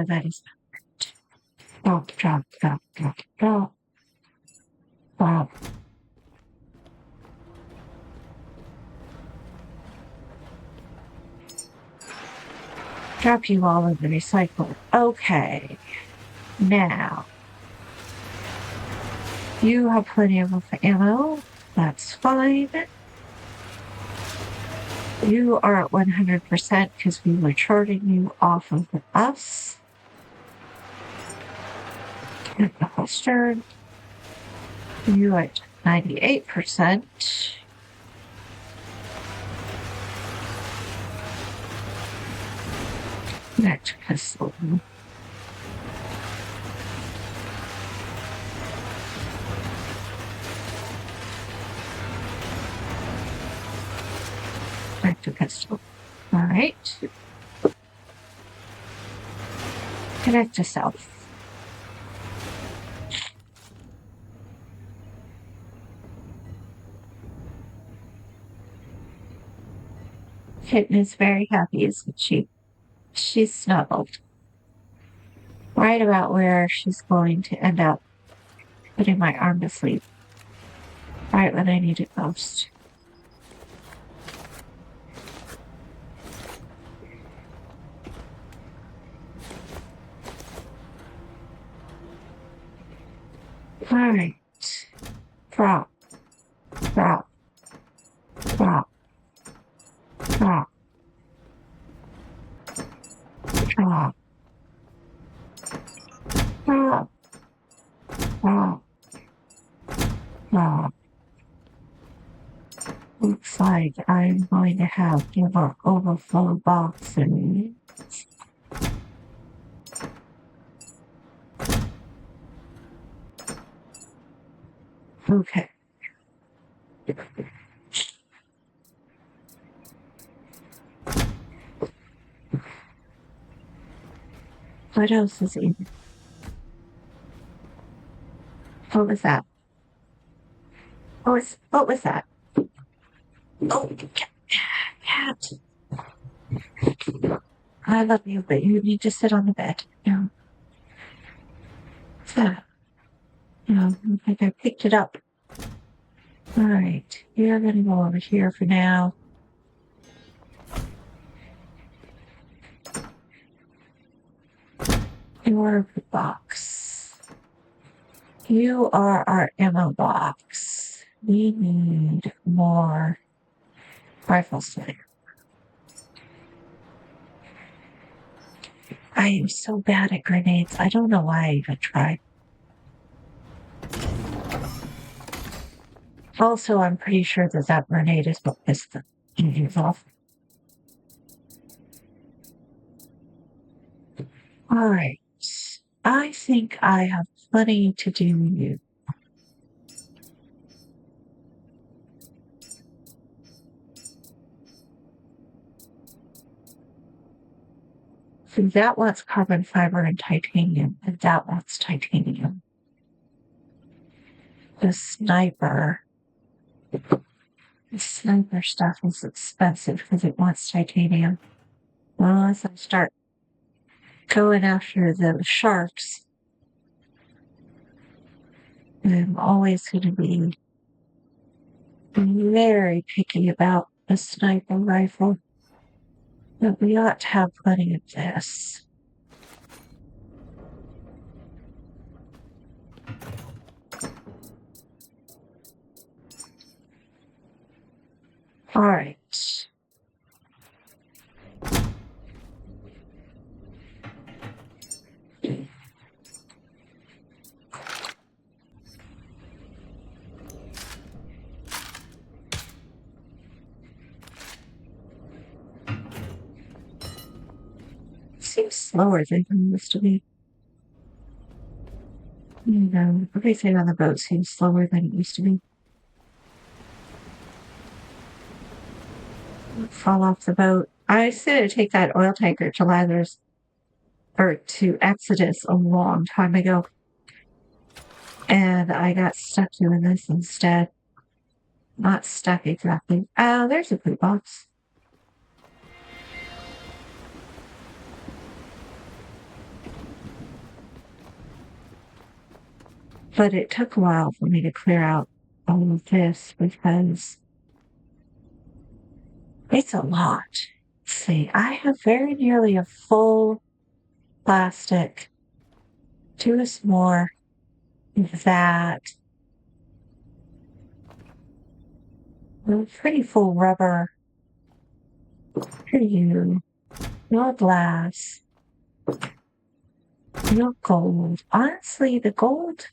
That is drop. Wow. Drop you all in the recycle. Okay. Now. You have plenty of ammo. That's fine. You are at 100% because we were charting you off of us. Get the holster. You at 98%. Next pistol. Back to pistol. Alright. Connect to self. Kitten is very happy, isn't she? She's snuggled. Right about where she's going to end up putting my arm to sleep. Right when I need it most. Alright. Drop. Drop. Drop. Drop. Drop. Drop. Drop. Drop. Looks like I'm going to have to overflow boxes. Okay. What else is in? What was that? What was that? Oh, cat. I love you, but you need to sit on the bed. No. What's that? No, I think I picked it up. Alright, you're gonna go over here for now. Your box. You are our ammo box. We need more rifles today. I am so bad at grenades. I don't know why I even tried. Also, I'm pretty sure that grenade is what pissed the engines off. Alright. I think I have plenty to do. So that wants carbon fiber and titanium, and that wants titanium. The sniper stuff is expensive because it wants titanium. Well, unless I start going after the sharks, I'm always going to be very picky about a sniper rifle. But we ought to have plenty of this. Alright. Seems slower than it used to be. You know, everything on the boat seems slower than it used to be. Fall off the boat. I said to take that oil tanker to Lazarus or to Exodus a long time ago. And I got stuck doing this instead. Not stuck exactly. Oh, there's a food box. But it took a while for me to clear out all of this because it's a lot. Let's see, I have very nearly a full plastic. Do us more of that. Pretty full rubber. Pretty no glass. No gold. Honestly, the gold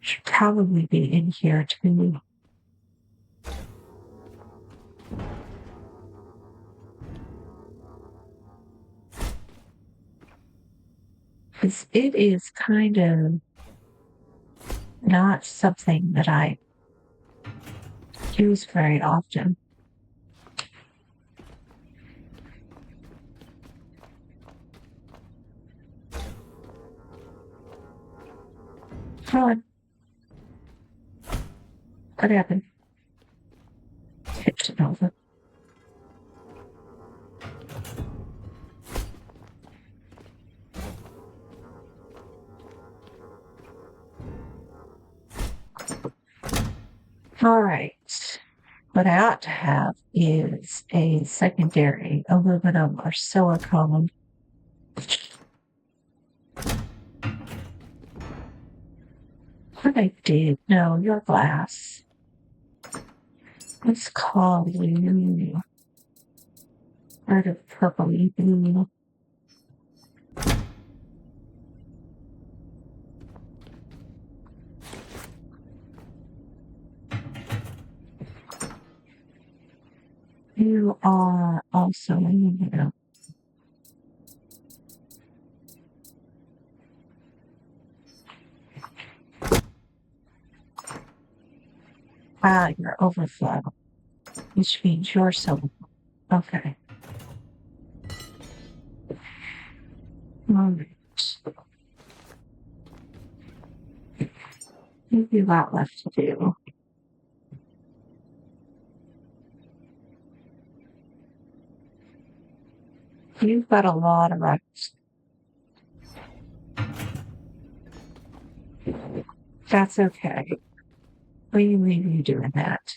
should probably be in here too. Because it is kind of not something that I use very often. Come on. What happened? Tipped it over. All right. What I ought to have is a secondary aluminum or silicone. What I did? No, your glass. Let's call you part of purpley blue. You are also aluminum. Ah, you're overflow, which means you're silver. Okay. Alright. You've a lot left to do. You've got a lot of rocks. That's okay. We leave you doing that.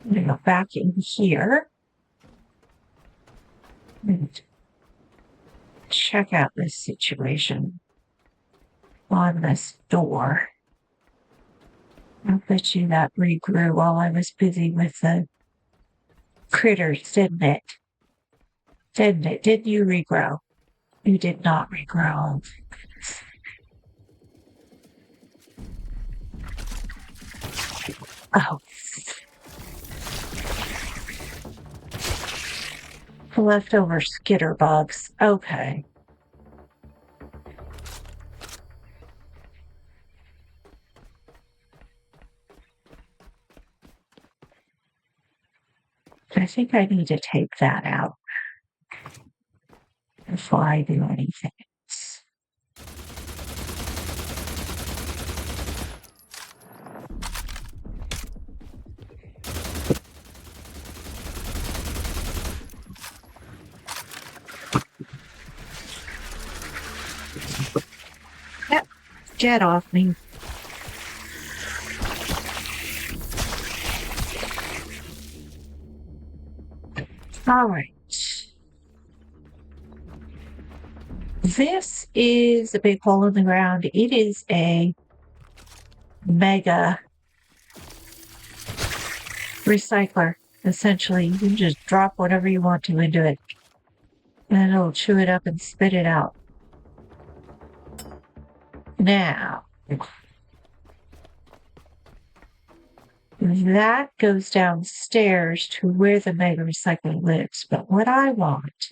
I'm gonna go back in here and check out this situation on this door. I'll bet you that regrew while I was busy with the critters, didn't it? Didn't it? Did you regrow? You did not regrow. Oh. Leftover skitter bugs. Okay. I think I need to take that out before I do anything else. Yep. Get off me. All right. This is a big hole in the ground. It is a mega recycler. Essentially, you can just drop whatever you want to into it, and it'll chew it up and spit it out. Now, that goes downstairs to where the mega recycler lives. But what I want,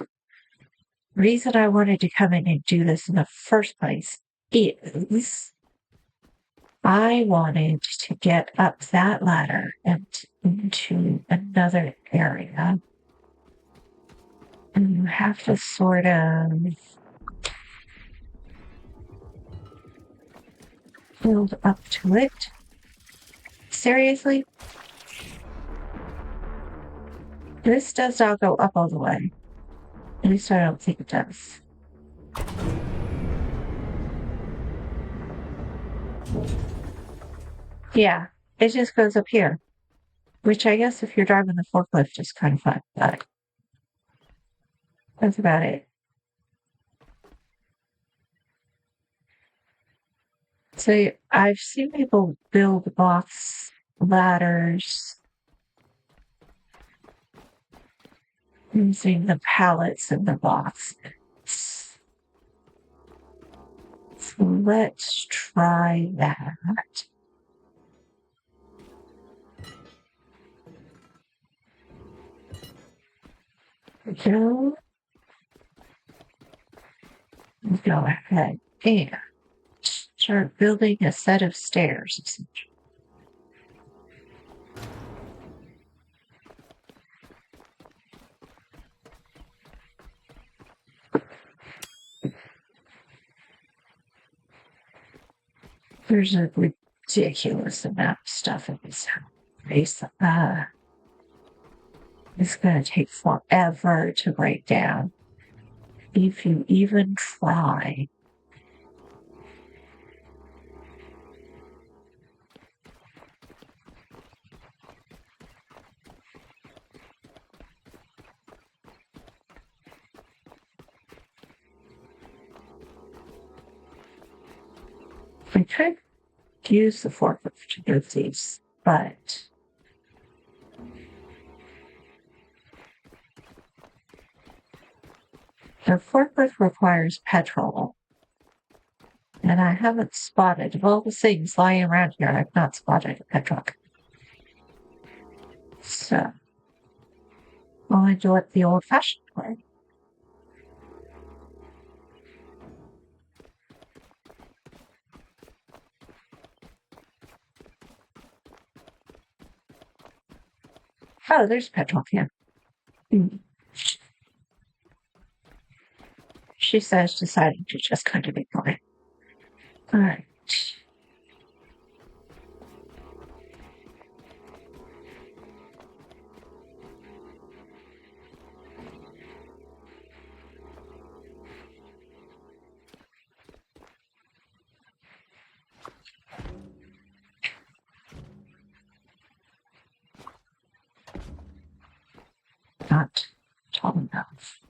reason I wanted to come in and do this in the first place is I wanted to get up that ladder and into another area. And you have to sort of build up to it. Seriously? This does not go up all the way. At least I don't think it does. Yeah, it just goes up here. Which I guess if you're driving the forklift is kind of fun, but that's about it. So I've seen people build box ladders using the pallets in the box. So let's try that. Go ahead and start building a set of stairs. There's a ridiculous amount of stuff in this place. It's going to take forever to break down. If you even try. I could use the forklift to go thieves, but the forklift requires petrol, and I haven't spotted, of all the things lying around here, I've not spotted a pet truck. So, I'll do it the old-fashioned way. Oh, there's a pet truck here. She says, deciding to just kind of ignore it. All right. Not tall enough.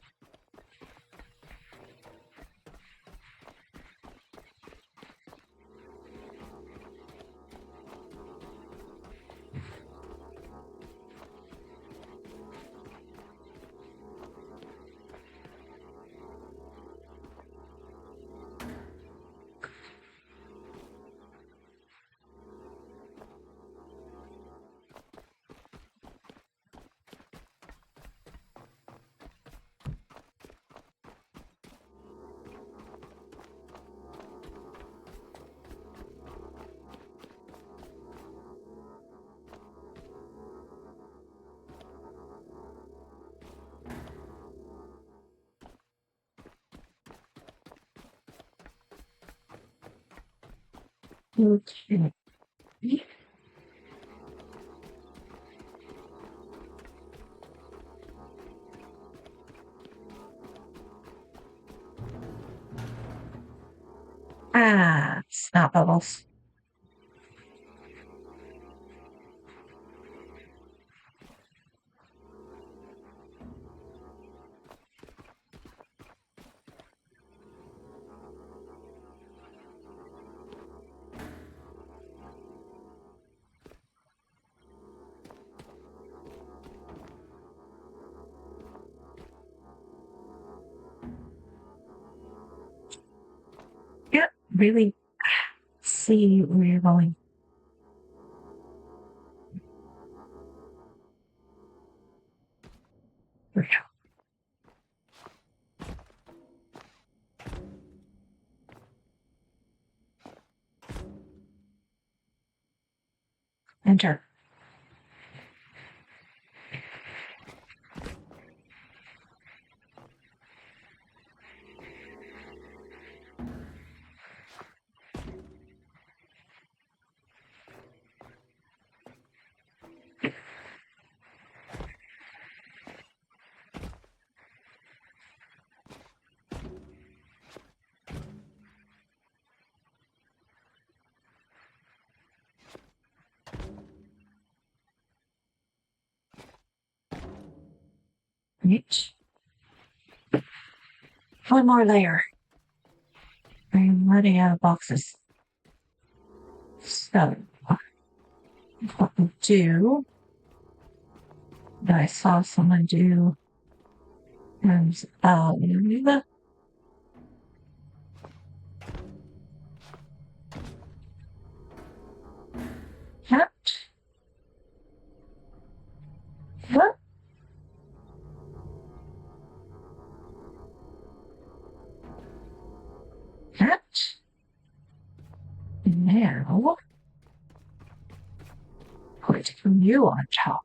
Okay. Ah, snot bubbles. Can't really see where you're going. Enter. Right. One more layer. I'm running out of boxes. So, what we'll do that I saw someone do is cat. What? Cat. Now, put you on top.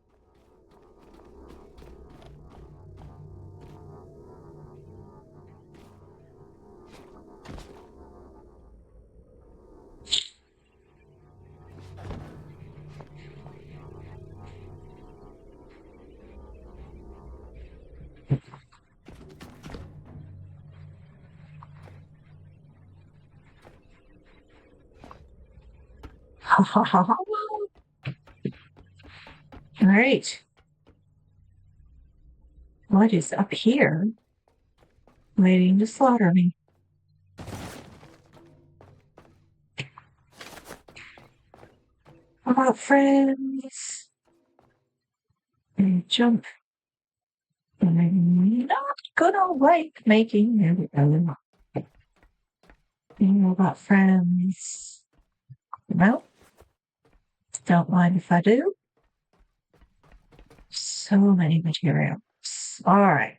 Ha ha ha ha. All right. What is up here waiting to slaughter me? about friends? And jump. I'm not gonna like making everything. About friends. No. Don't mind if I do. So many materials. All right.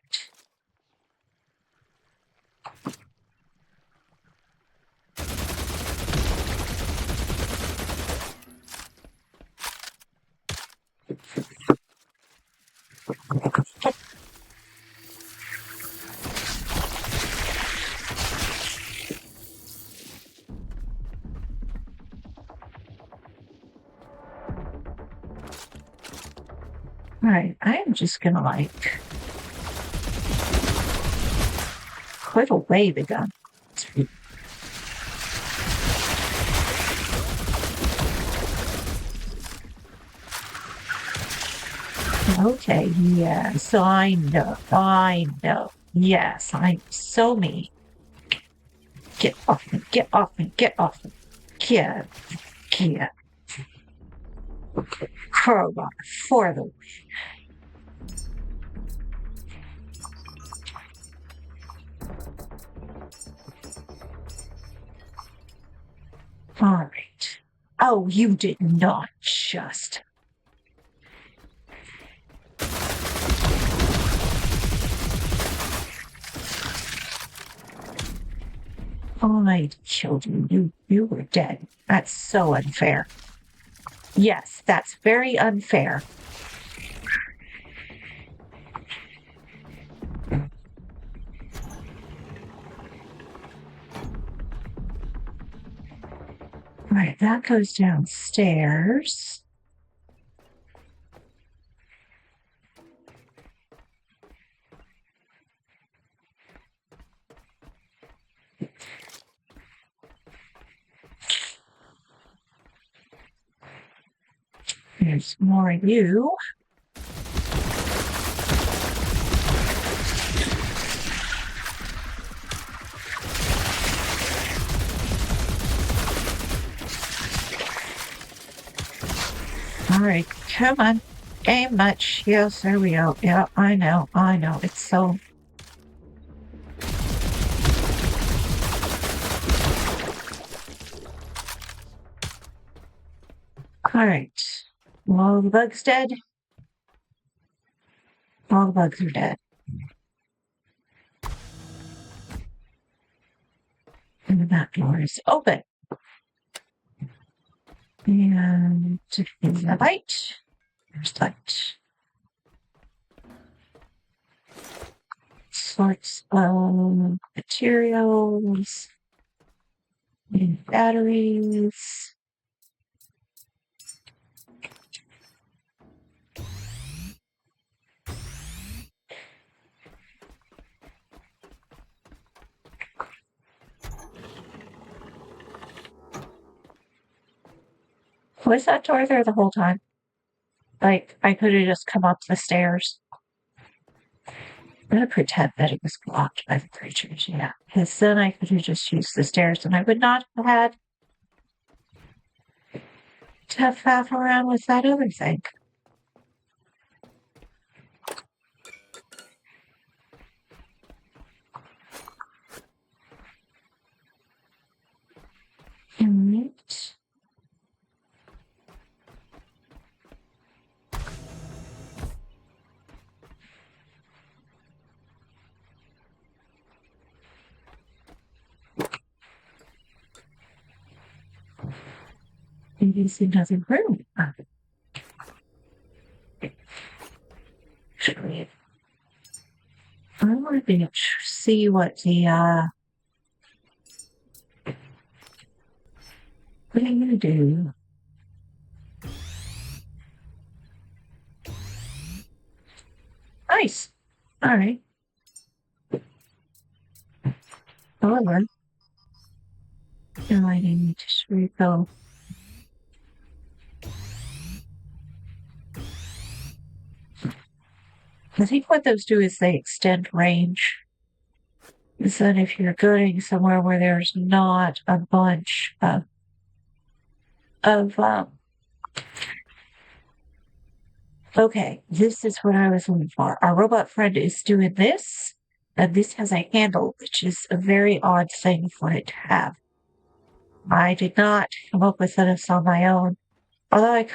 All right, I am just gonna like put away the gun. Okay, yes, I know. Yes, I'm so mean. Get off me, get off me, get off me. Get. Crowbar for the all right. Oh, you did not just. I killed you. You were dead. That's so unfair. Yes, that's very unfair. Right, that goes downstairs. There's more of you. All right, come on. Ain't much. Yes, there we go. Yeah, I know. It's so. All right. All the bugs dead. All the bugs are dead. And the back door is open. And the light. There's light. Sorts of materials. And batteries. Was that door there the whole time? Like, I could have just come up the stairs. I'm gonna pretend that it was blocked by the creatures, yeah. Because then I could have just used the stairs and I would not have had to faff around with that other thing. Alright. Maybe it's another room. Actually, I want to see what the what are you gonna do? Nice. All right. However, I need to refill. I think what those do is they extend range. Is that if you're going somewhere where there's not a bunch of Okay, this is what I was looking for. Our robot friend is doing this, and this has a handle, which is a very odd thing for it to have. I did not come up with this on my own, although I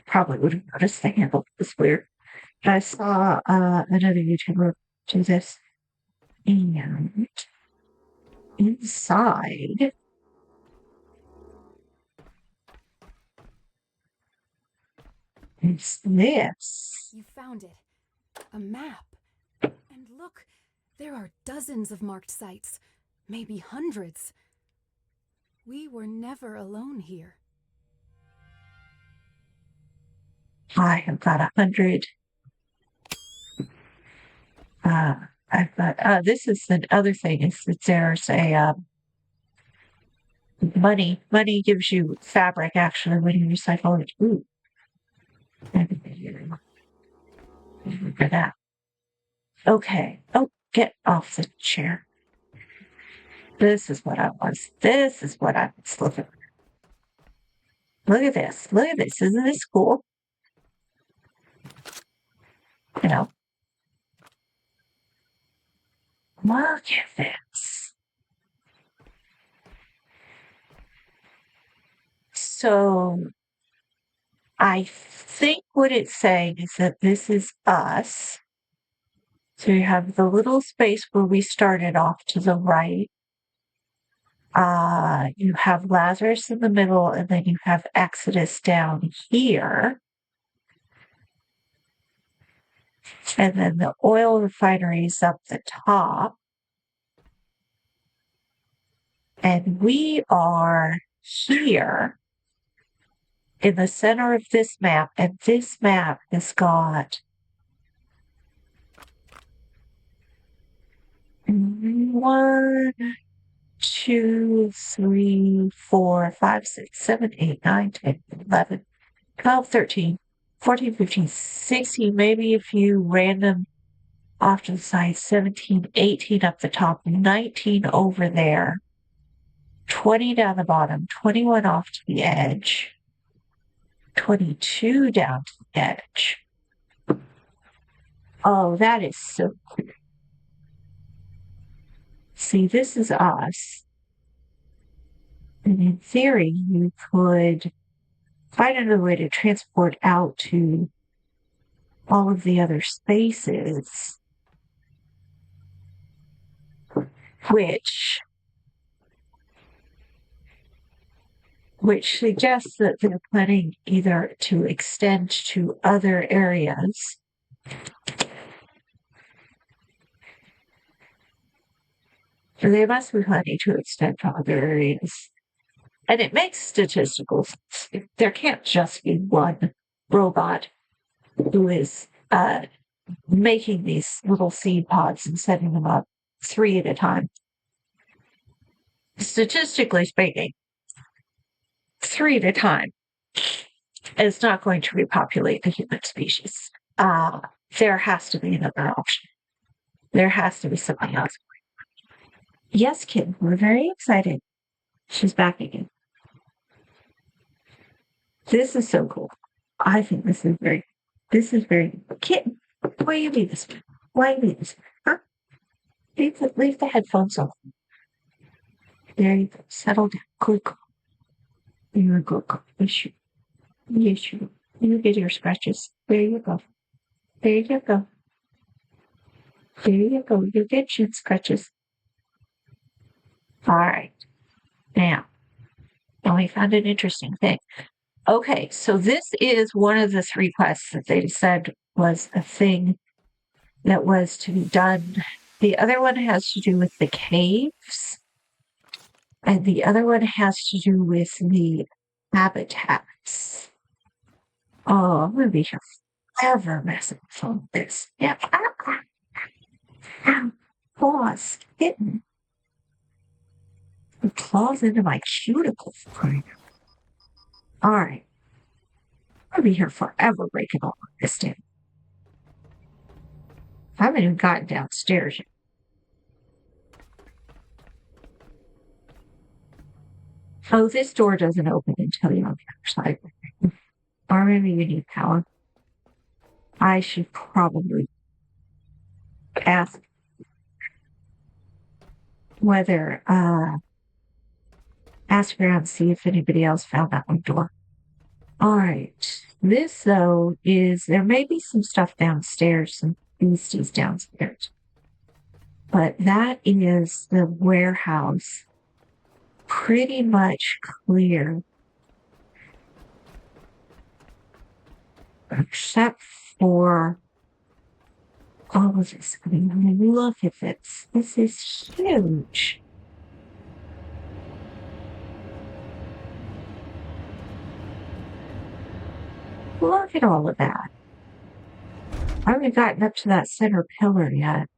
probably would have noticed the handle. It's weird. But I saw another YouTuber do this, and inside is this. You found it. A map. And look, there are dozens of marked sites. Maybe hundreds. We were never alone here. I have got 100. I've got, this is the other thing is that there's a, money. Money gives you fabric actually when you recycle it. Ooh. For that. Okay. Oh, get off the chair. This is what I was. This is what I was looking for. Look at this. Look at this. Isn't this cool? You know. Look at this. So I think what it's saying is that this is us. So you have the little space where we started off to the right. You have Lazarus in the middle, and then you have Exodus down here. And then the oil refineries up the top. And we are here in the center of this map. And this map has got 1, 2, 3, 4, 5, 6, 7, 8, 9, 10, 11, 12, 13, 14, 15, 16, maybe a few random off to the side, 17, 18 up the top, 19 over there, 20 down the bottom, 21 off to the edge, 22 down to the edge. Oh, that is so cool. See, this is us. And in theory, you could find another way to transport out to all of the other spaces, which suggests that they're planning either to extend to other areas or they must be planning to extend to other areas. And it makes statistical sense. There can't just be one robot who is making these little seed pods and setting them up 3 at a time. Statistically speaking, 3 at a time is not going to repopulate the human species. There has to be another option. There has to be something else. Yes, kid, we're very excited. She's back again. This is so cool. I think this is very kitten. Why you be this way? Why you be this way? Huh? Leave the headphones on. There you go. Settle down. Good girl. You're a good girl. Yes, you. Yes, you. You get your scratches. There you go. There you go. There you go. You get your scratches. All right. Now we found an interesting thing. Okay, so this is one of the 3 quests that they said was a thing that was to be done. The other one has to do with the caves, and the other one has to do with the habitats. Oh, I'm going to be here forever messing with all this. Yeah. Claws, kitten. It claws into my cuticles. All right. I'll be here forever breaking all of this down. I haven't even gotten downstairs yet. Oh, this door doesn't open until you're on the other side. Or maybe you need power. I should probably ask whether, ask around, see if anybody else found that one door. All right. This, though, is there may be some stuff downstairs, some beasties downstairs. But that is the warehouse. Pretty much clear. Except for all of this. I mean, look at this. This is huge. Look at all of that. I haven't gotten up to that center pillar yet.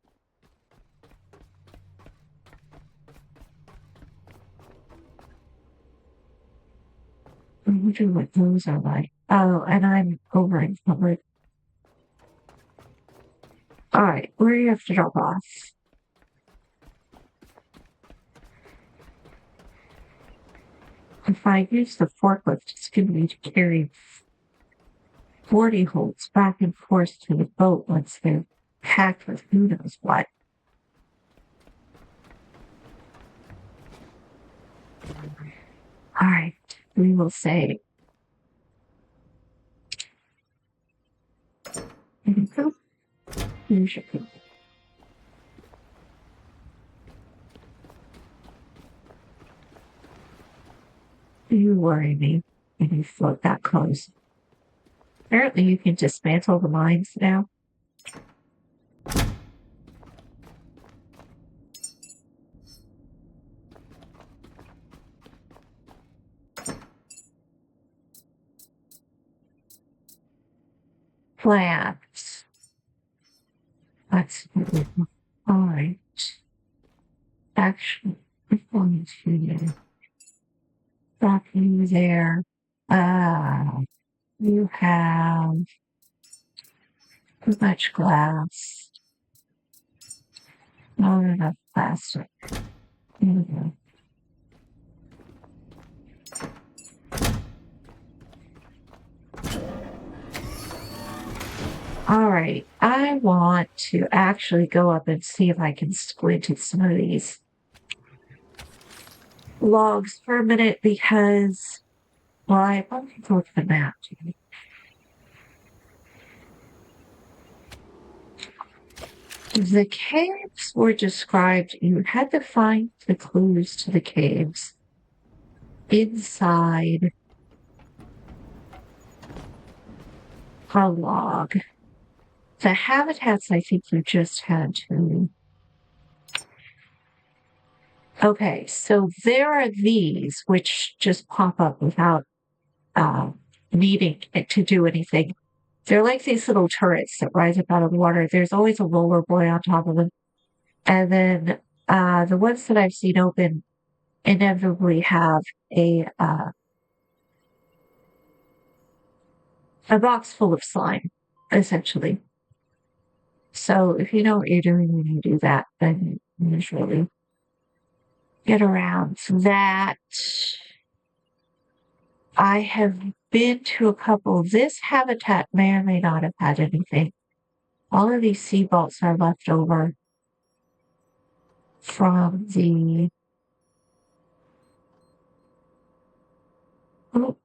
I wonder what those are like. Oh, and I'm over encumbered. All right, where do you have to drop off? If I use the forklift, it's going to be to carry 40 holds back and forth to the boat once they're packed with who knows what. All right, we will say. Here's your food. You worry me when you float that close. Apparently you can dismantle the mines now. Plants. That's all right. Actually, I'm going to stop you there. You have too much glass. Not enough plastic. All right, I want to actually go up and see if I can squint at some of these logs for a minute because, well, I want to look at the map. The caves were described, you had to find the clues to the caves inside a log. The habitats, I think you just had to. Okay, so there are these which just pop up without needing it to do anything. They're like these little turrets that rise up out of the water. There's always a roller boy on top of them. And then the ones that I've seen open inevitably have a box full of slime, essentially. So if you know what you're doing when you do that, then you usually get around that. I have been to a couple. This habitat may or may not have had anything. All of these sea bolts are left over from the. Oh,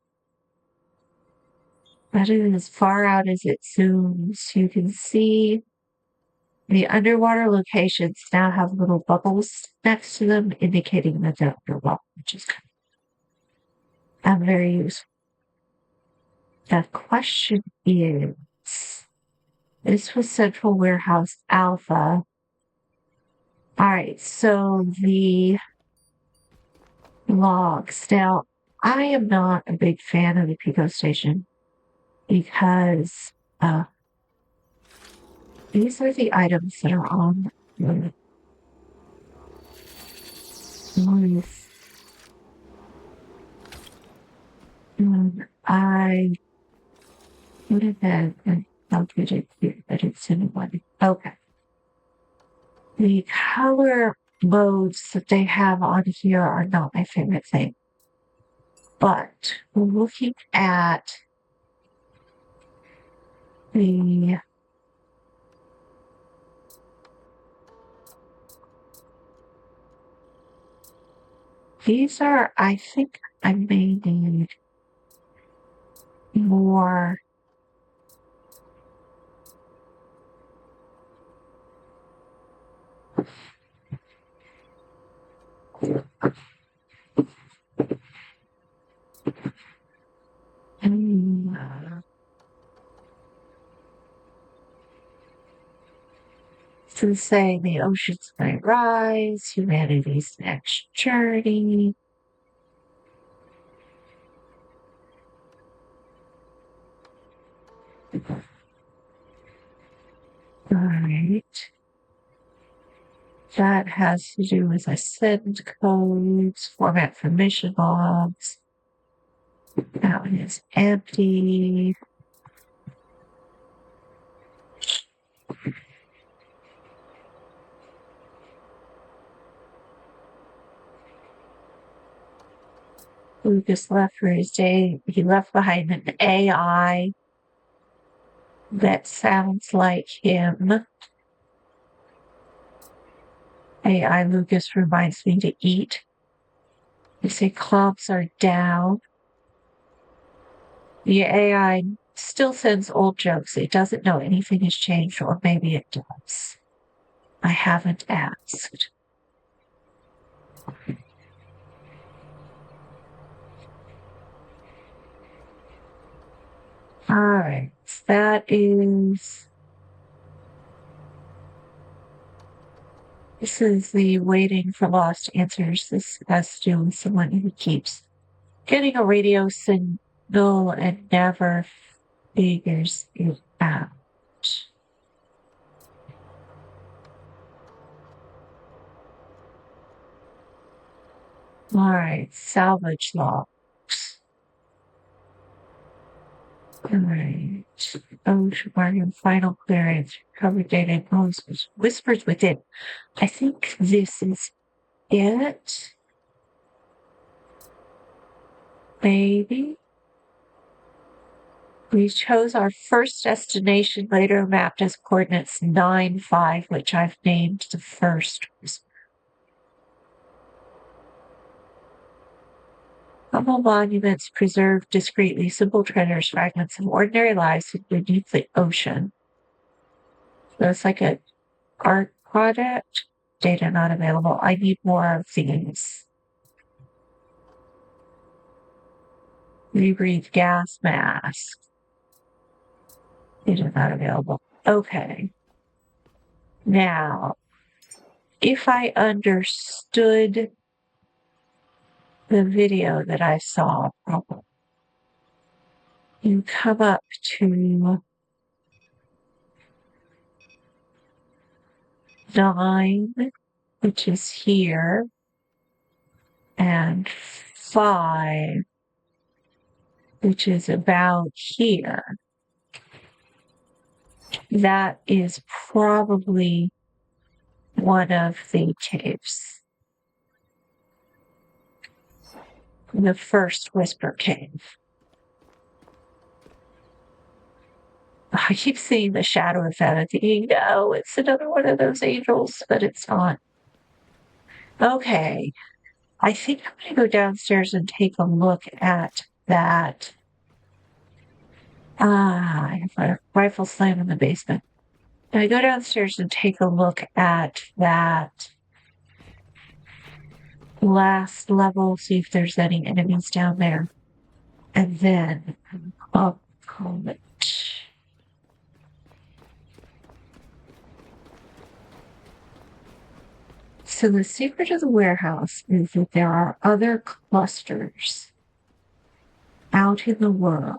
that is as far out as it zooms. You can see the underwater locations now have little bubbles next to them, indicating that they're underwater, which is very useful. The question is, this was Central Warehouse Alpha. All right, so the logs. Now, I am not a big fan of the Pico Station because these are the items that are on the roof. And I put it in and calculate it here that it's in one. Okay. The color modes that they have on here are not my favorite thing. But looking at These are, I think I may need more. To say the oceans might rise, humanity's next journey. Alright. That has to do with ascend codes, format for mission logs. That one is empty. Lucas left for his day. He left behind an AI that sounds like him. AI Lucas reminds me to eat. They say comps are down. The AI still sends old jokes. It doesn't know anything has changed, or maybe it does. I haven't asked. Alright, that is. This is the waiting for lost answers. This has to do with someone who keeps getting a radio signal and never figures it out. Alright, salvage logs. Alright. Ocean marking final clearance. Recovered data and poems. Whispers within. I think this is it. Maybe. We chose our first destination, later mapped as coordinates 9-5, which I've named the first. Humble monuments preserve discreetly, simple treasures, fragments of ordinary lives beneath the ocean. So it's like an art project. Data not available. I need more of these. Rebreathe gas mask. Data not available. Okay. Now, if I understood the video that I saw properly, you come up to 9, which is here, and 5, which is about here. That is probably one of the caves. The first Whisper Cave. I keep seeing the shadow of that and thinking, no, it's another one of those angels, but it's not. Okay. I think I'm going to go downstairs and take a look at that. I have a rifle slam in the basement. And I go downstairs and take a look at that last level, see if there's any enemies down there. And then I'll call it. So the secret of the warehouse is that there are other clusters out in the world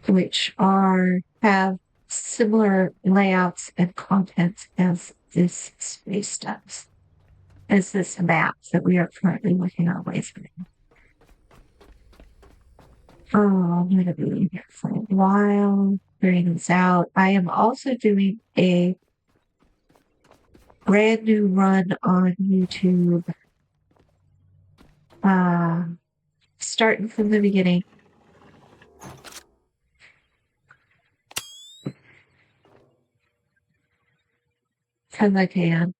which have similar layouts and contents as this space does, as this map that we are currently working our way through. I'm going to be here for a while, figuring this out. I am also doing a brand new run on YouTube, starting from the beginning. Because I can.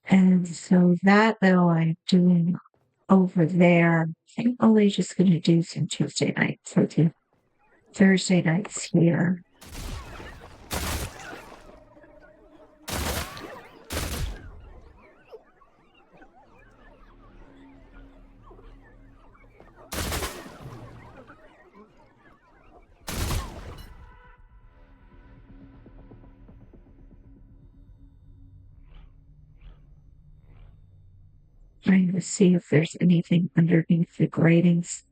And so that though I'm doing over there, I'm only just going to do some Tuesday nights or two Thursday nights here. Trying to see if there's anything underneath the gratings.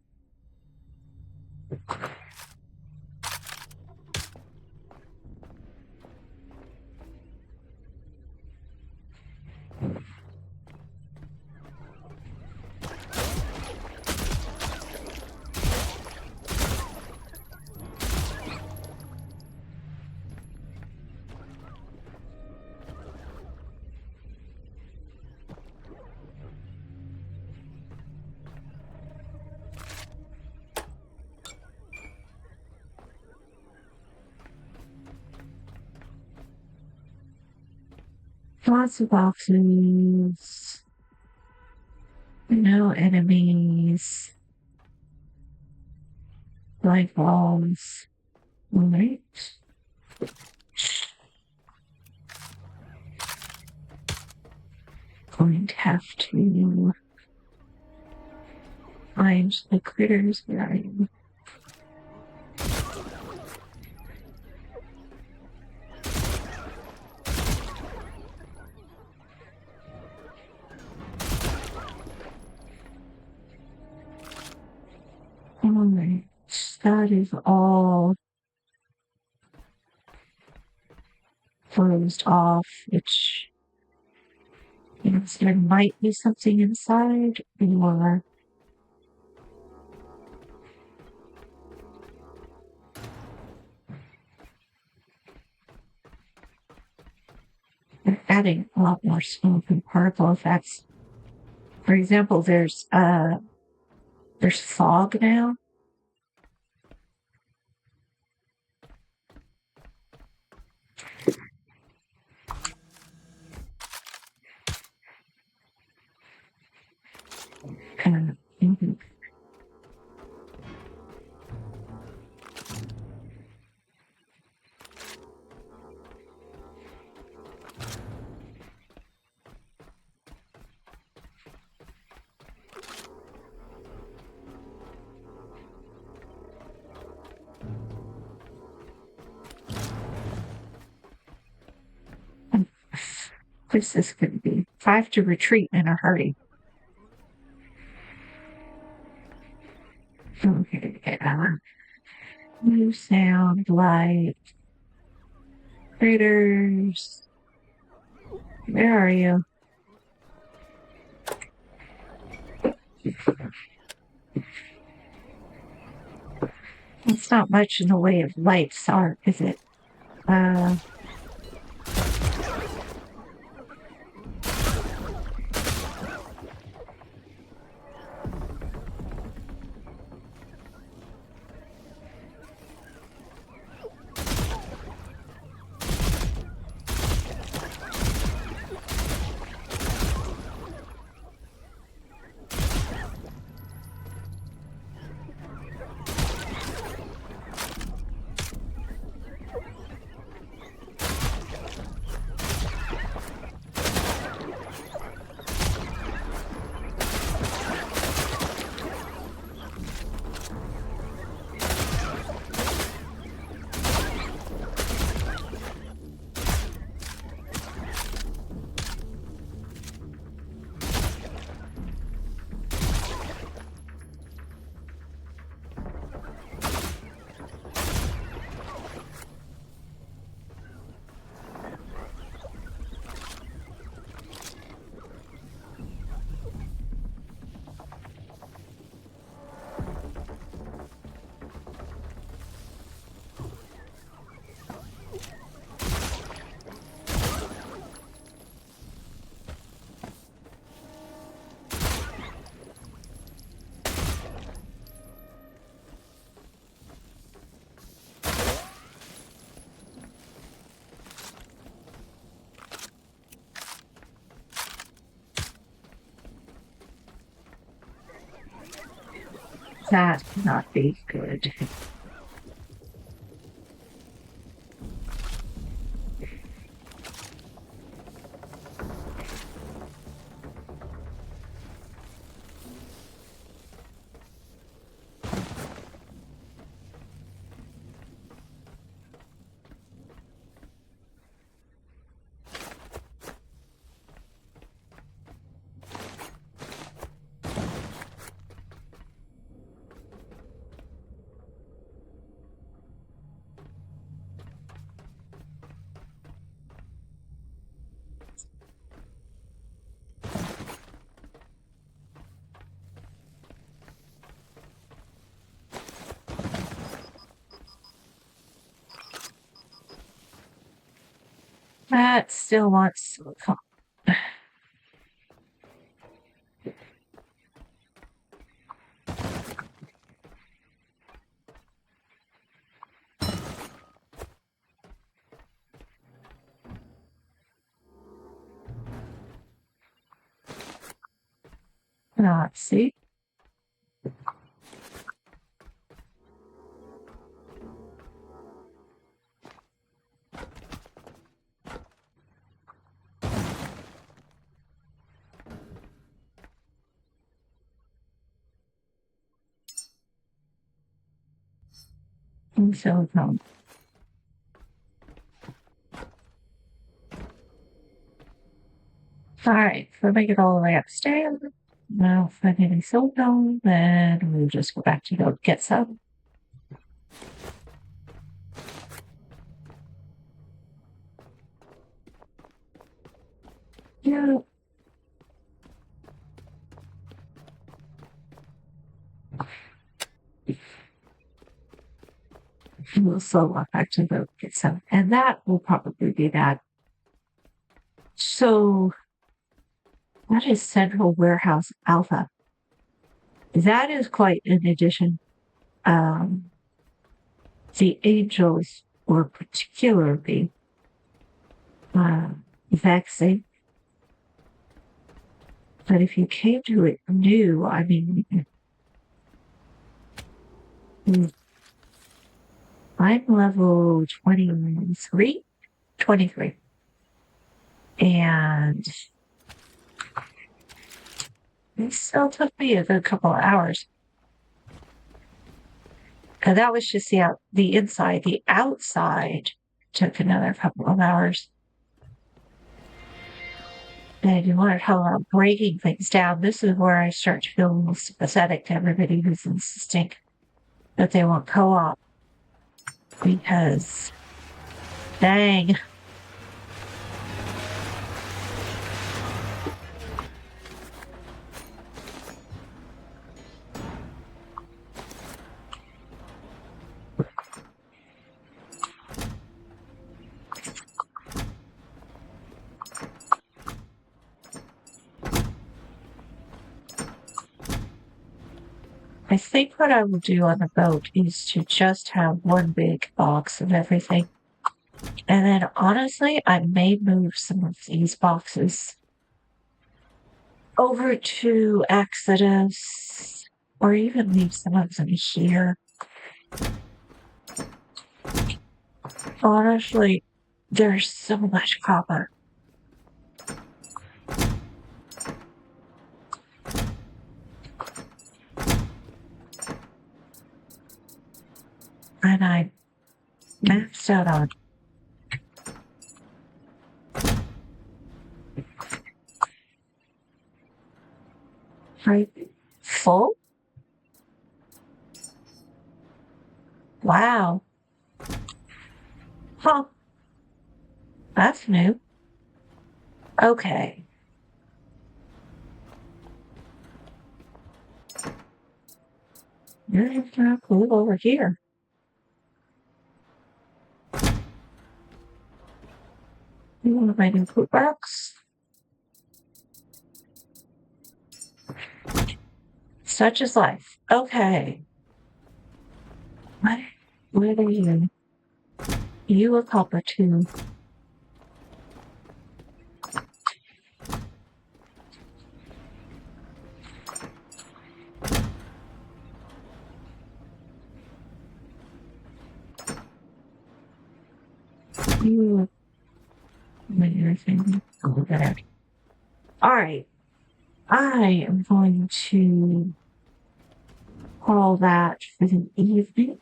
Lots of boxes. No enemies. Light balls. Right. Going to have to find the critters where I am. Alright, that is all closed off, which means there might be something inside, or they're adding a lot more smoke and particle effects. For example, there's fog now. Mhm. What's this going to be? 5 to retreat in a hurry. Okay. New sound, light, critters. Where are you? It's not much in the way of lights, is it? That cannot be good. That still wants silicone. Let's see. Silicone. Alright, if we make it all the way upstairs, now if I need any silicone, then we'll just go back to go get some. Yeah. We'll slow walk back to go get some. And that will probably be that. So that is Central Warehouse Alpha. That is quite an addition. The angels were particularly vexing. But if you came to it new, I mean, I'm level 23. And it still took me a good couple of hours. And that was just the inside. The outside took another couple of hours. And if you want to talk about breaking things down, this is where I start to feel sympathetic to everybody who's insisting that they want co-op. Because, dang. I think what I will do on the boat is to just have one big box of everything. And then honestly, I may move some of these boxes over to Exodus or even leave some of them here. Honestly, there's so much copper. And I maxed out on right full. Wow. Huh. That's new. Okay. You're going to have to move over here. You want to make a poop box? Such is life. Okay. What are you? You a copper too. You. Okay. All right. I am going to call that for the evening.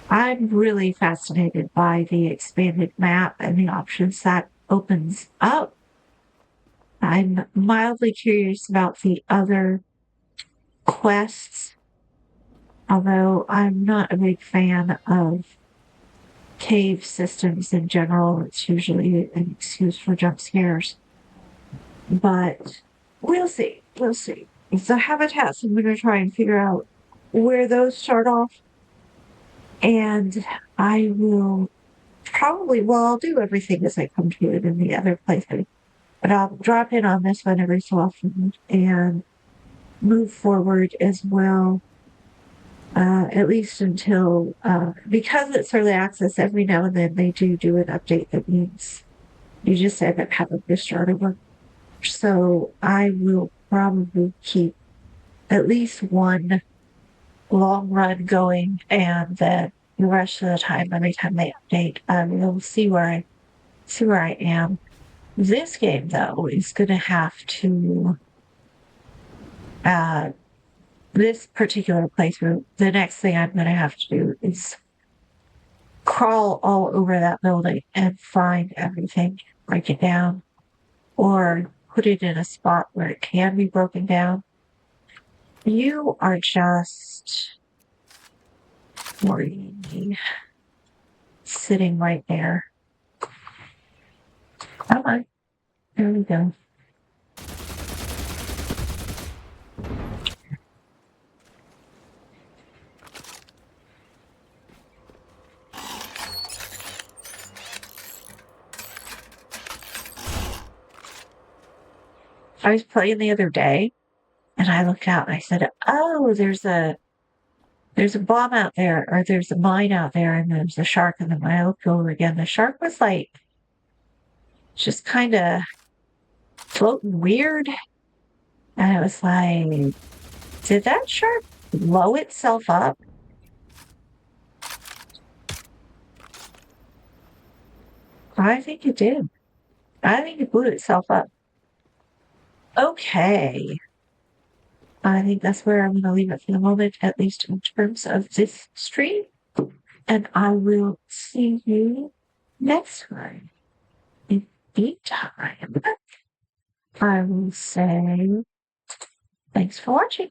I'm really fascinated by the expanded map and the options that opens up. I'm mildly curious about the other quests, although I'm not a big fan of cave systems in general. It's usually an excuse for jump scares. But we'll see. We'll see. The habitats, I'm going to try and figure out where those start off. And I will I'll do everything as I come to it in the other places. But I'll drop in on this one every so often and move forward as well. At least until, because it's early access, every now and then they do an update that means you just end up having to start over. So I will probably keep at least one long run going, and then the rest of the time, every time they update, we'll see where I am. This game, though, is going to have to, this particular playthrough, the next thing I'm going to have to do is crawl all over that building and find everything, break it down, or put it in a spot where it can be broken down. You are just worrying me. Sitting right there. Come on. There we go. I was playing the other day and I looked out and I said, oh, there's a bomb out there, or there's a mine out there, and there's a shark. And then when I looked over again, the shark was like just kind of floating weird. And I was like, did that shark blow itself up? I think it did. I think it blew itself up. Okay. I think that's where I'm going to leave it for the moment, at least in terms of this stream. And I will see you next time. In the meantime, I will say thanks for watching.